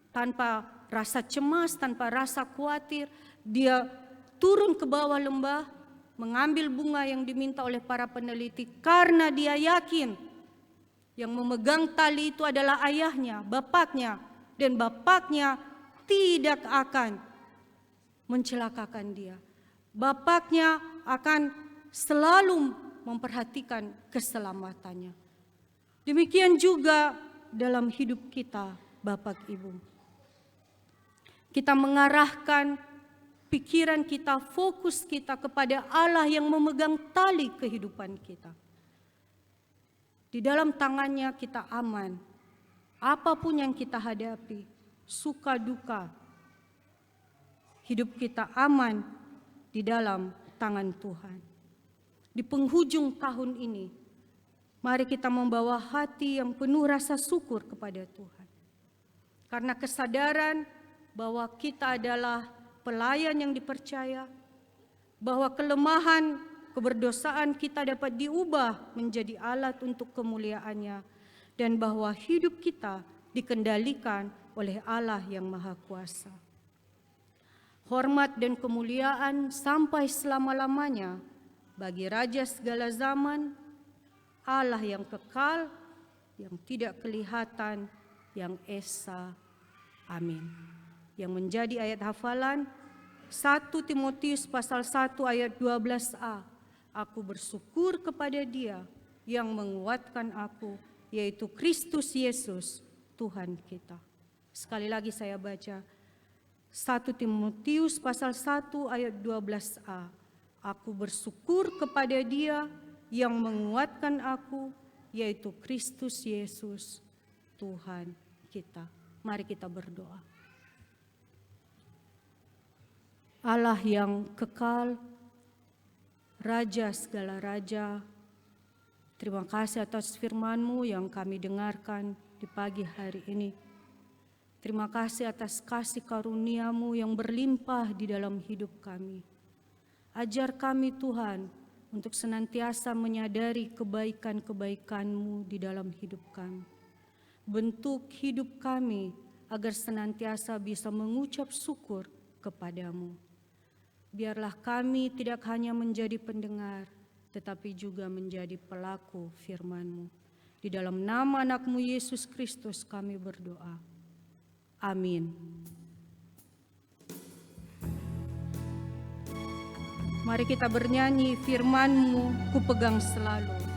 tanpa rasa cemas, tanpa rasa khawatir, dia turun ke bawah lembah, mengambil bunga yang diminta oleh para peneliti karena dia yakin yang memegang tali itu adalah ayahnya, bapaknya, dan bapaknya tidak akan mencelakakan dia. Bapaknya akan selalu memperhatikan keselamatannya. Demikian juga dalam hidup kita, Bapak Ibu. Kita mengarahkan pikiran kita, fokus kita kepada Allah yang memegang tali kehidupan kita. Di dalam tangannya kita aman. Apapun yang kita hadapi, suka duka, hidup kita aman di dalam tangan Tuhan. Di penghujung tahun ini, mari kita membawa hati yang penuh rasa syukur kepada Tuhan. Karena kesadaran bahwa kita adalah pelayan yang dipercaya, bahwa kelemahan, keberdosaan kita dapat diubah menjadi alat untuk kemuliaan-Nya, dan bahwa hidup kita dikendalikan oleh Allah yang Maha Kuasa. Hormat dan kemuliaan sampai selama-lamanya bagi Raja segala zaman, Allah yang kekal, yang tidak kelihatan, yang esa. Amin. Yang menjadi ayat hafalan 1 Timotius pasal 1 ayat 12a. Aku bersyukur kepada Dia yang menguatkan aku, yaitu Kristus Yesus Tuhan kita. Sekali lagi saya baca 1 Timotius pasal 1 ayat 12a. Aku bersyukur kepada Dia yang menguatkan aku, yaitu Kristus Yesus Tuhan kita. Mari kita berdoa. Allah yang kekal, Raja segala raja, terima kasih atas firman-Mu yang kami dengarkan di pagi hari ini. Terima kasih atas kasih karunia-Mu yang berlimpah di dalam hidup kami. Ajar kami Tuhan untuk senantiasa menyadari kebaikan-kebaikan-Mu di dalam hidup kami. Bentuk hidup kami agar senantiasa bisa mengucap syukur kepadamu. Biarlah kami tidak hanya menjadi pendengar, tetapi juga menjadi pelaku firman-Mu. Di dalam nama anak-Mu Yesus Kristus kami berdoa. Amin. Mari kita bernyanyi firman-Mu ku pegang selalu.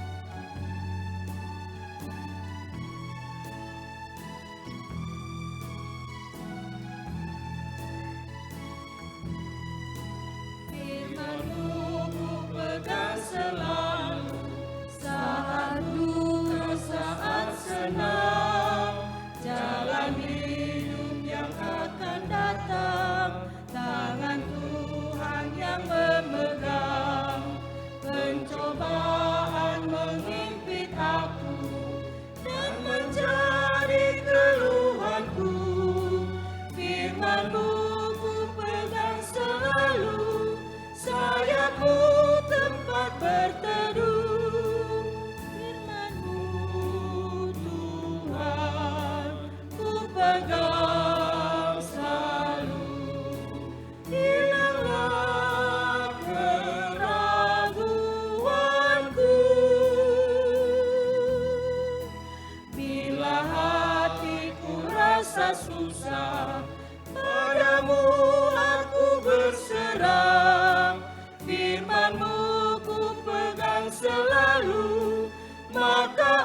Pencobaan masa susah, padamu aku berserah. Firman-Mu ku pegang selalu, maka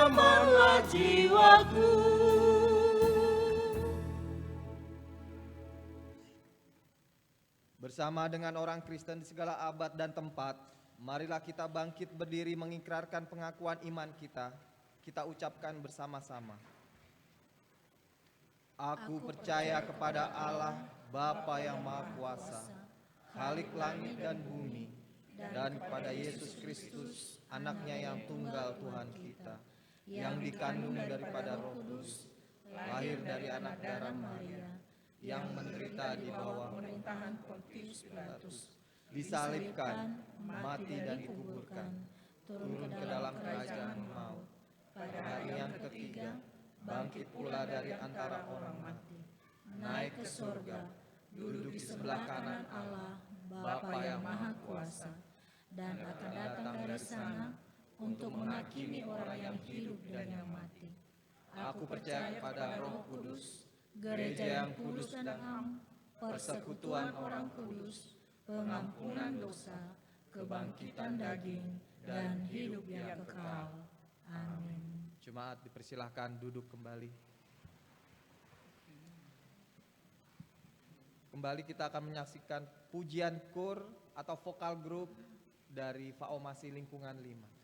amanlah jiwaku. Bersama dengan orang Kristen di segala abad dan tempat, marilah kita bangkit berdiri mengikrarkan pengakuan iman kita. Kita ucapkan bersama-sama. Aku percaya kepada Allah, Bapa yang Maha Kuasa, Khalik langit dan bumi, dan kepada Yesus Kristus, anaknya yang tunggal Tuhan kita, yang dikandung daripada Roh Kudus, lahir dari anak darah Maria, yang menderita di bawah pemerintahan Pontius Pilatus, disalibkan, mati dan dikuburkan, turun ke dalam kerajaan maut, pada hari yang ketiga, bangkit pula dari antara orang mati, naik ke surga, duduk di sebelah kanan Allah, Bapa yang Maha Kuasa, dan akan datang dari sana untuk menghakimi orang yang hidup dan yang mati. Aku percaya pada Roh Kudus, gereja yang kudus dan am, persekutuan orang kudus, pengampunan dosa, kebangkitan daging, dan hidup yang kekal. Amin. Jemaat dipersilahkan duduk kembali. Kembali kita akan menyaksikan pujian kur atau vokal group dari Faomasi Lingkungan 5.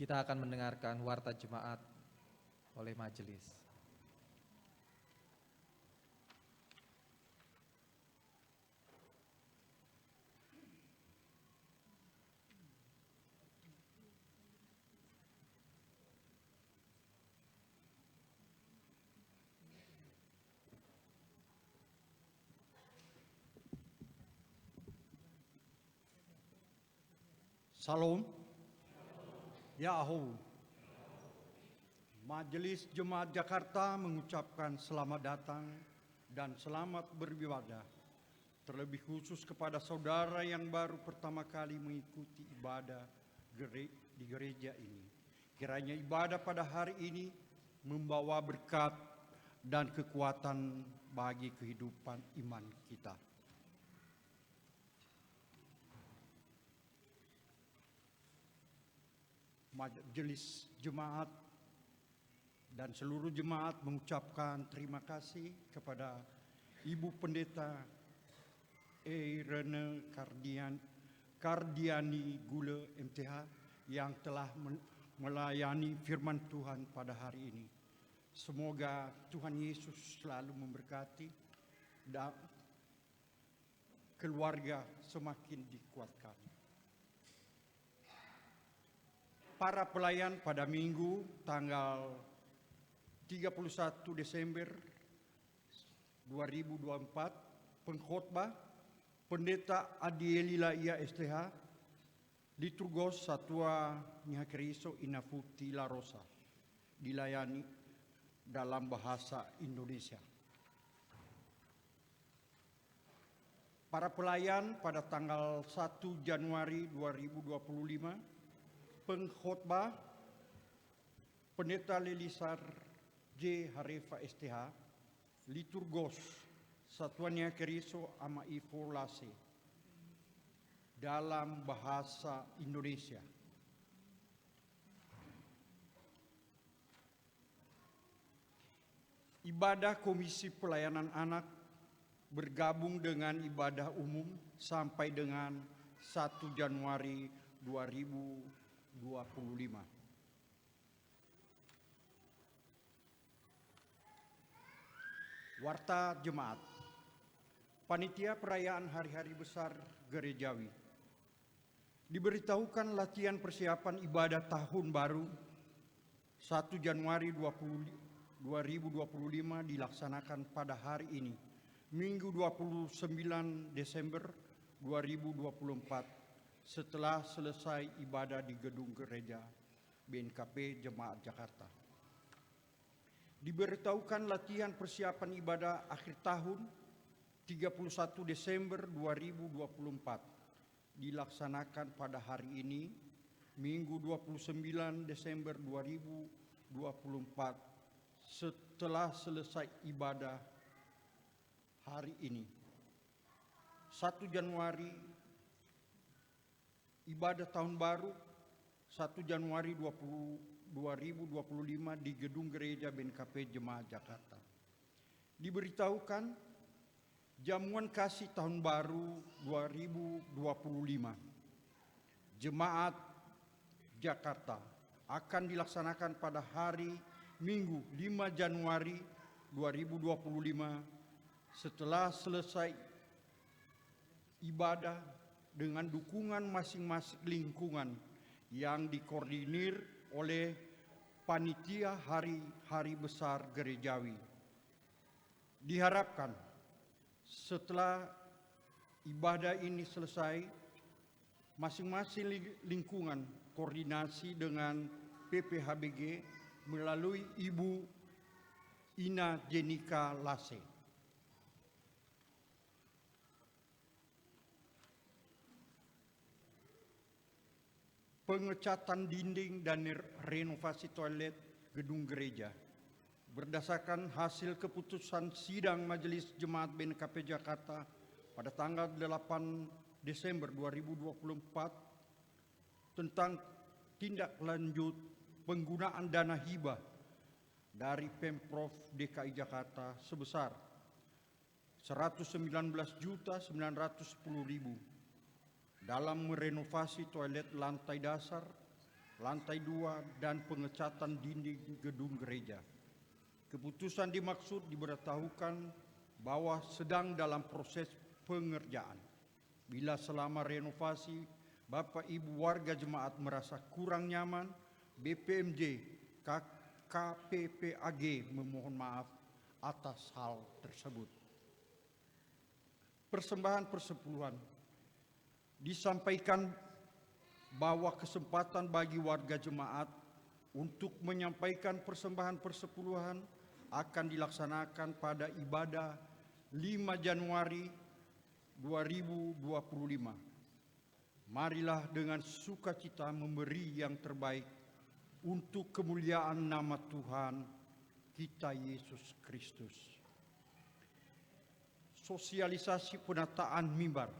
Kita akan mendengarkan warta jemaat oleh majelis. Salam. Yahoo. Majelis Jemaat Jakarta mengucapkan selamat datang dan selamat beribadah. Terlebih khusus kepada saudara yang baru pertama kali mengikuti ibadah di gereja ini. Kiranya ibadah pada hari ini membawa berkat dan kekuatan bagi kehidupan iman kita. Majelis Jemaat dan seluruh jemaat mengucapkan terima kasih kepada Ibu Pendeta Irene Kardiani Gule MTH yang telah melayani firman Tuhan pada hari ini. Semoga Tuhan Yesus selalu memberkati dan keluarga semakin dikuatkan. Para pelayan pada Minggu tanggal 31 Desember 2024, pengkhotbah Pendeta Adielila Ia STH, Liturgos Satua Nyakeriso Inafuti La Rosa, dilayani dalam bahasa Indonesia. Para pelayan pada tanggal 1 Januari 2025, pengkhotbah Pendeta Lelisar J. Harefa STH, Liturgos Satuan Nyakeriso Ama Ifo Lase, dalam bahasa Indonesia. Ibadah Komisi Pelayanan Anak bergabung dengan ibadah umum sampai dengan 1 Januari 2025. Warta Jemaat. Panitia Perayaan Hari-Hari Besar Gerejawi. Diberitahukan latihan persiapan ibadah tahun baru 1 Januari 2025 dilaksanakan pada hari ini, Minggu 29 Desember 2024, setelah selesai ibadah di gedung gereja BNKP Jemaat Jakarta. Diberitahukan latihan persiapan ibadah akhir tahun 31 Desember 2024 dilaksanakan pada hari ini, Minggu 29 Desember 2024, setelah selesai ibadah hari ini. 1 Januari ibadah tahun baru 1 Januari 2025 di gedung gereja BNKP Jemaat Jakarta. Diberitahukan jamuan kasih tahun baru 2025 Jemaat Jakarta akan dilaksanakan pada hari Minggu 5 Januari 2025 setelah selesai ibadah dengan dukungan masing-masing lingkungan yang dikoordinir oleh panitia hari-hari besar gerejawi. Diharapkan setelah ibadah ini selesai, masing-masing lingkungan koordinasi dengan PPHBG melalui Ibu Ina Jenika Lase. Pengecatan dinding dan renovasi toilet gedung gereja. Berdasarkan hasil keputusan sidang Majelis Jemaat BNKP Jakarta pada tanggal 8 Desember 2024 tentang tindak lanjut penggunaan dana hibah dari Pemprov DKI Jakarta sebesar 119.910.000 dalam merenovasi toilet lantai dasar, lantai 2, dan pengecatan dinding gedung gereja. Keputusan dimaksud diberitahukan bahwa sedang dalam proses pengerjaan. Bila selama renovasi Bapak Ibu warga jemaat merasa kurang nyaman, BPMJ KPPAG memohon maaf atas hal tersebut. Persembahan persepuluhan disampaikan bahwa kesempatan bagi warga jemaat untuk menyampaikan persembahan persepuluhan akan dilaksanakan pada ibadah 5 Januari 2025. Marilah dengan sukacita memberi yang terbaik untuk kemuliaan nama Tuhan kita Yesus Kristus. Sosialisasi penataan mimbar.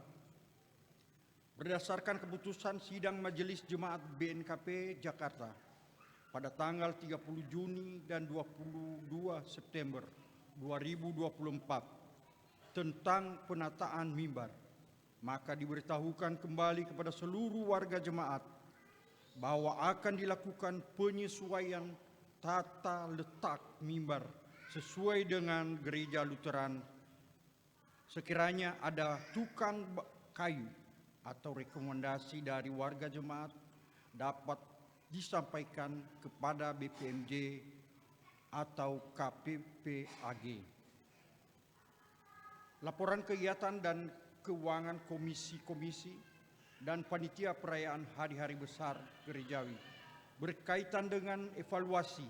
Berdasarkan keputusan Sidang Majelis Jemaat BNKP Jakarta pada tanggal 30 Juni dan 22 September 2024 tentang penataan mimbar, maka diberitahukan kembali kepada seluruh warga jemaat bahwa akan dilakukan penyesuaian tata letak mimbar sesuai dengan gereja Lutheran. Sekiranya ada tukang kayu atau rekomendasi dari warga jemaat dapat disampaikan kepada BPMJ atau KPPAG. Laporan kegiatan dan keuangan komisi-komisi dan panitia perayaan hari-hari besar gerejawi berkaitan dengan evaluasi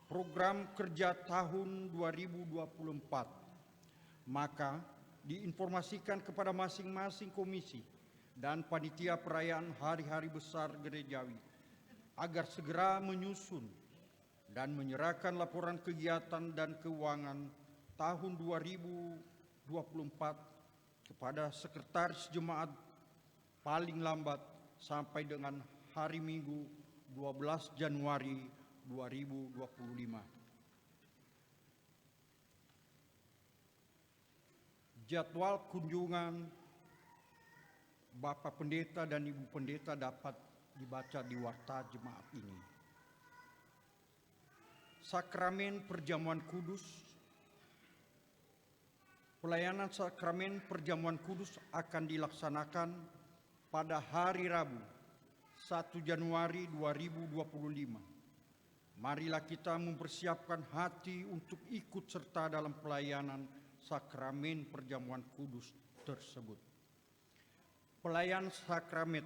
program kerja tahun 2024, maka diinformasikan kepada masing-masing komisi dan panitia perayaan hari-hari besar gerejawi agar segera menyusun dan menyerahkan laporan kegiatan dan keuangan tahun 2024 kepada sekretaris jemaat paling lambat sampai dengan hari Minggu 12 Januari 2025. Jadwal kunjungan Bapak Pendeta dan Ibu Pendeta dapat dibaca di warta jemaat ini. Sakramen Perjamuan Kudus. Pelayanan sakramen perjamuan kudus akan dilaksanakan pada hari Rabu 1 Januari 2025. Marilah kita mempersiapkan hati untuk ikut serta dalam pelayanan sakramen perjamuan kudus tersebut. Pelayan sakramen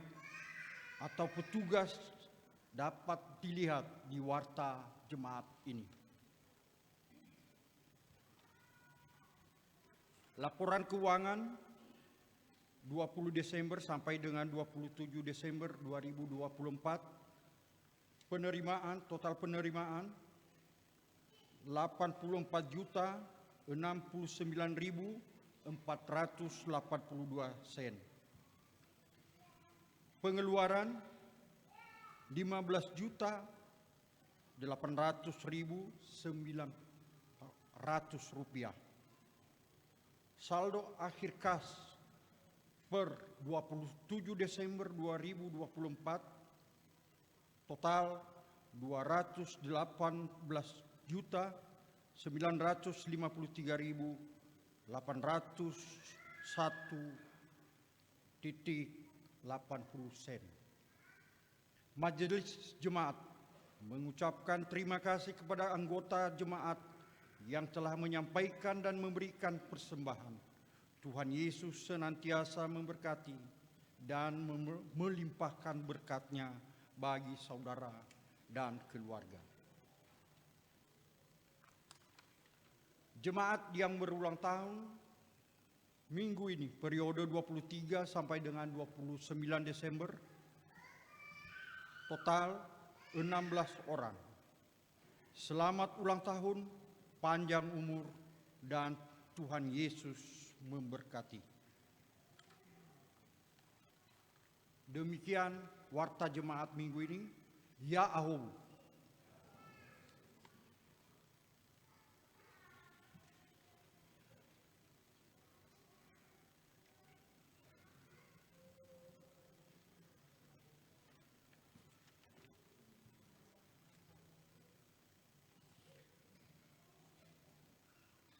atau petugas dapat dilihat di warta jemaat ini. Laporan keuangan 20 Desember sampai dengan 27 Desember 2024. Total penerimaan 84.069.482 sen. Pengeluaran 15.800.900 rupiah. Saldo akhir kas per 27 Desember 2024 total 218.953.801.80 sen. Majelis Jemaat mengucapkan terima kasih kepada anggota jemaat yang telah menyampaikan dan memberikan persembahan. Tuhan Yesus senantiasa memberkati dan melimpahkan berkat-Nya bagi saudara dan keluarga. Jemaat yang berulang tahun minggu ini periode 23 sampai dengan 29 Desember total 16 orang. Selamat ulang tahun, panjang umur, dan Tuhan Yesus memberkati. Demikian warta jemaat minggu ini. Ya Ahum.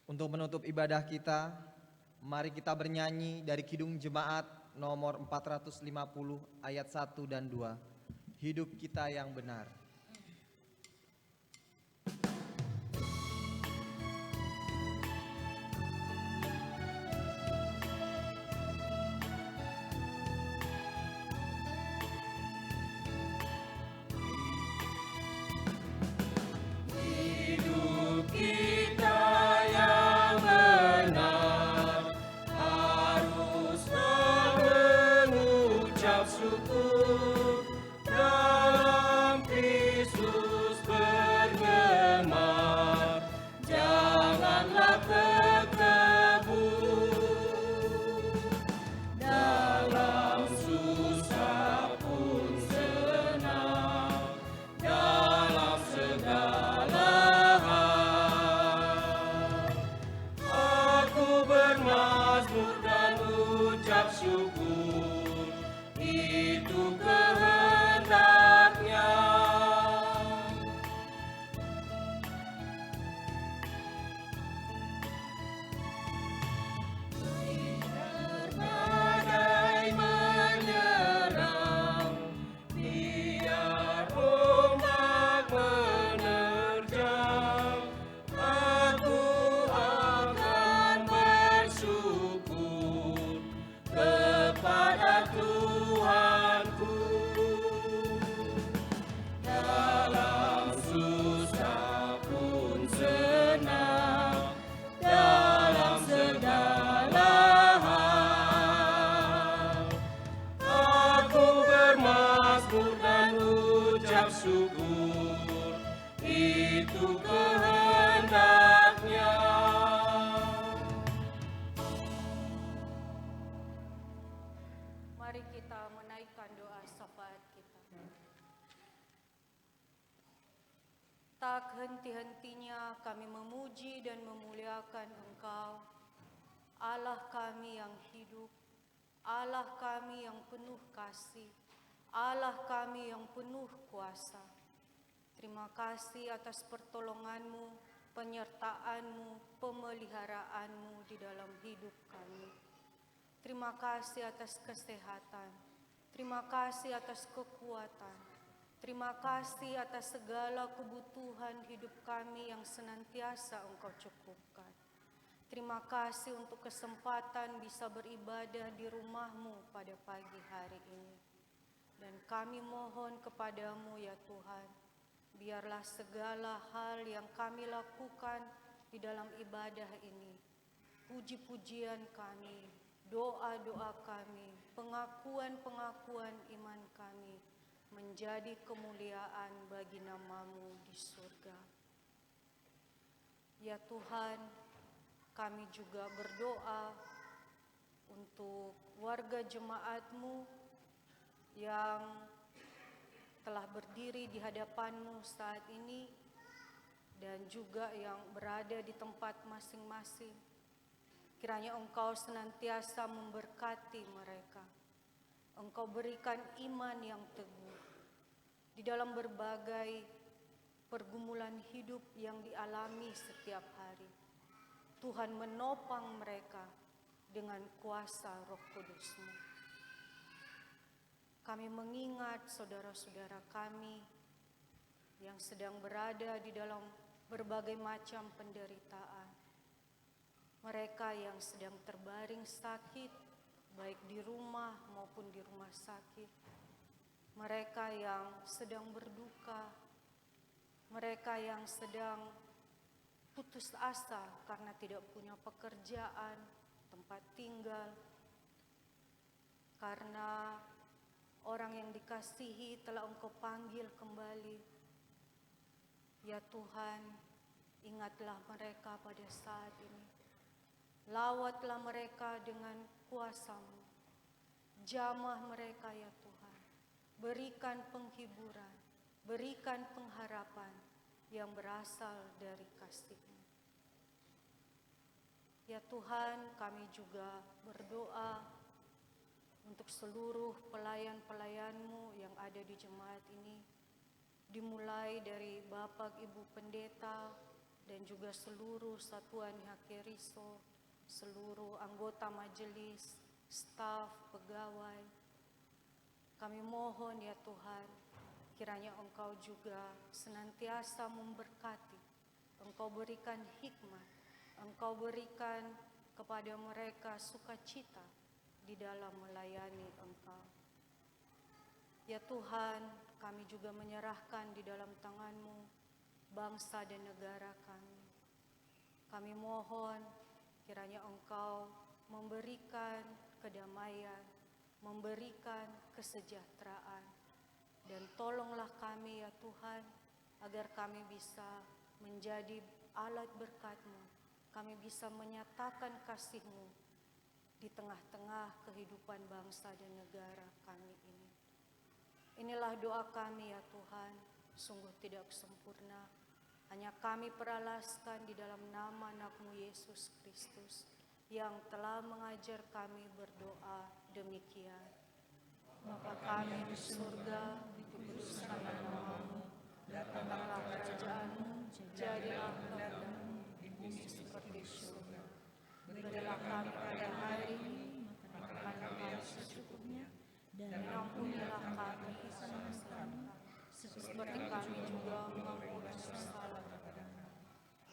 Untuk menutup ibadah kita, mari kita bernyanyi dari Kidung Jemaat nomor 450 ayat 1 dan 2. Hidup kita yang benar. Hidup kita yang benar haruslah mengucap syukur dalam Kristus bergemar, janganlah terkebur dalam susah pun senang, dalam segala hal. Aku bermazmur dan ucap syukur, itu kehendaknya. Badai menyerang, biar ombak menerjang, aku akan bersyukur kepada Tuhanku. Dalam susah pun senang, dalam segala hal. Aku bermazmur dan ucap syukur, itu kehendaknya. Mari kita menaikkan doa syafaat kita. Tak henti-hentinya kami memuji dan memuliakan Engkau, Allah kami yang hidup, Allah kami yang penuh kasih, Allah kami yang penuh kuasa. Terima kasih atas pertolongan-Mu, penyertaan-Mu, pemeliharaanmu di dalam hidup kami. Terima kasih atas kesehatan, terima kasih atas kekuatan, terima kasih atas segala kebutuhan hidup kami yang senantiasa Engkau cukupkan. Terima kasih untuk kesempatan bisa beribadah di rumah-Mu pada pagi hari ini. Dan kami mohon kepadamu ya Tuhan, biarlah segala hal yang kami lakukan di dalam ibadah ini, puji-pujian kami, doa-doa kami, pengakuan-pengakuan iman kami, menjadi kemuliaan bagi nama-Mu di surga. Ya Tuhan, kami juga berdoa untuk warga jemaat-Mu yang telah berdiri di hadapan-Mu saat ini dan juga yang berada di tempat masing-masing. Kiranya Engkau senantiasa memberkati mereka. Engkau berikan iman yang teguh di dalam berbagai pergumulan hidup yang dialami setiap hari. Tuhan menopang mereka dengan kuasa Roh Kudus-Mu. Kami mengingat saudara-saudara kami yang sedang berada di dalam berbagai macam penderitaan. Mereka yang sedang terbaring sakit, baik di rumah maupun di rumah sakit. Mereka yang sedang berduka, mereka yang sedang putus asa karena tidak punya pekerjaan, tempat tinggal, karena orang yang dikasihi telah Engkau panggil kembali. Ya Tuhan, ingatlah mereka pada saat ini. Lawatlah mereka dengan kuasa-Mu. Jamah mereka ya Tuhan. Berikan penghiburan, berikan pengharapan yang berasal dari kasih-Mu. Ya Tuhan, kami juga berdoa untuk seluruh pelayan-pelayan-Mu yang ada di jemaat ini. Dimulai dari Bapak Ibu Pendeta, dan juga seluruh satuan HKRISO, seluruh anggota majelis, staf, pegawai. Kami mohon ya Tuhan, kiranya Engkau juga senantiasa memberkati, Engkau berikan hikmat, Engkau berikan kepada mereka sukacita di dalam melayani Engkau. Ya Tuhan, kami juga menyerahkan di dalam tangan-Mu bangsa dan negara kami. Kami mohon kiranya Engkau memberikan kedamaian, memberikan kesejahteraan, dan tolonglah kami ya Tuhan, agar kami bisa menjadi alat berkat-Mu, kami bisa menyatakan kasih-Mu di tengah-tengah kehidupan bangsa dan negara kami ini. Inilah doa kami ya Tuhan, sungguh tidak sempurna, hanya kami peralaskan di dalam nama anak-Mu Yesus Kristus, yang telah mengajar kami berdoa demikian. Bapa kami di surga, dikuduskanlah nama-Mu, datanglah kerajaan-Mu, jadilah kehendak-Mu di bumi seperti di surga. Berilah kami pada hari ini makanan kami secukupnya, dan ampunilah kami kesalahan kami, seperti kami juga mengampuni kesalahan kepada kami.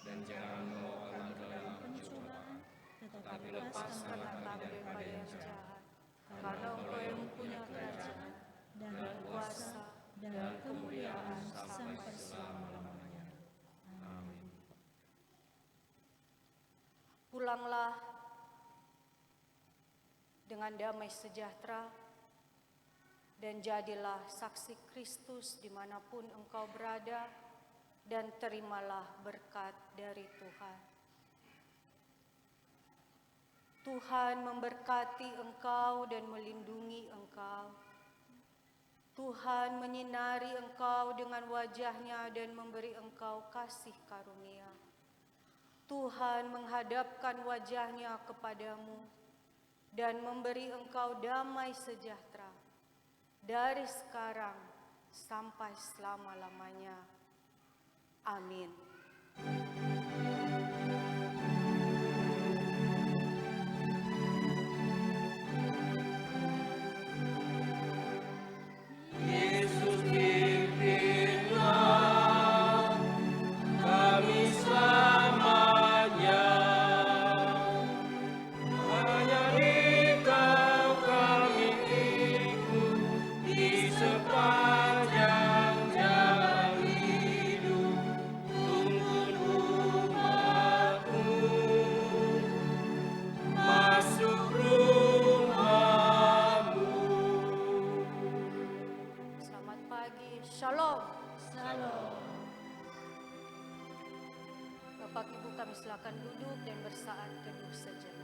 Dan jangan membawa kami ke dalam pencobaan, tetapi lepaskanlah kami daripada yang jahat. Karena Engkau yang mempunyai kerajaan Dan kuasa dan kemuliaan sampai selama-lamanya. Amin. Pulanglah dengan damai sejahtera dan jadilah saksi Kristus dimanapun engkau berada, dan terimalah berkat dari Tuhan. Tuhan memberkati engkau dan melindungi engkau. Tuhan menyinari engkau dengan wajah-Nya dan memberi engkau kasih karunia. Tuhan menghadapkan wajah-Nya kepadamu dan memberi engkau damai sejahtera dari sekarang sampai selama-lamanya. Amin. Yesus pimpinlah kami selamanya. Hanya Dikau kami ikut di sepanjang jalan hidup. Tuntun umat-Mu masuk rumah-Mu. Selamat pagi. Shalom. Bapak Ibu, kami silakan duduk dan bersaat teduh sejenak.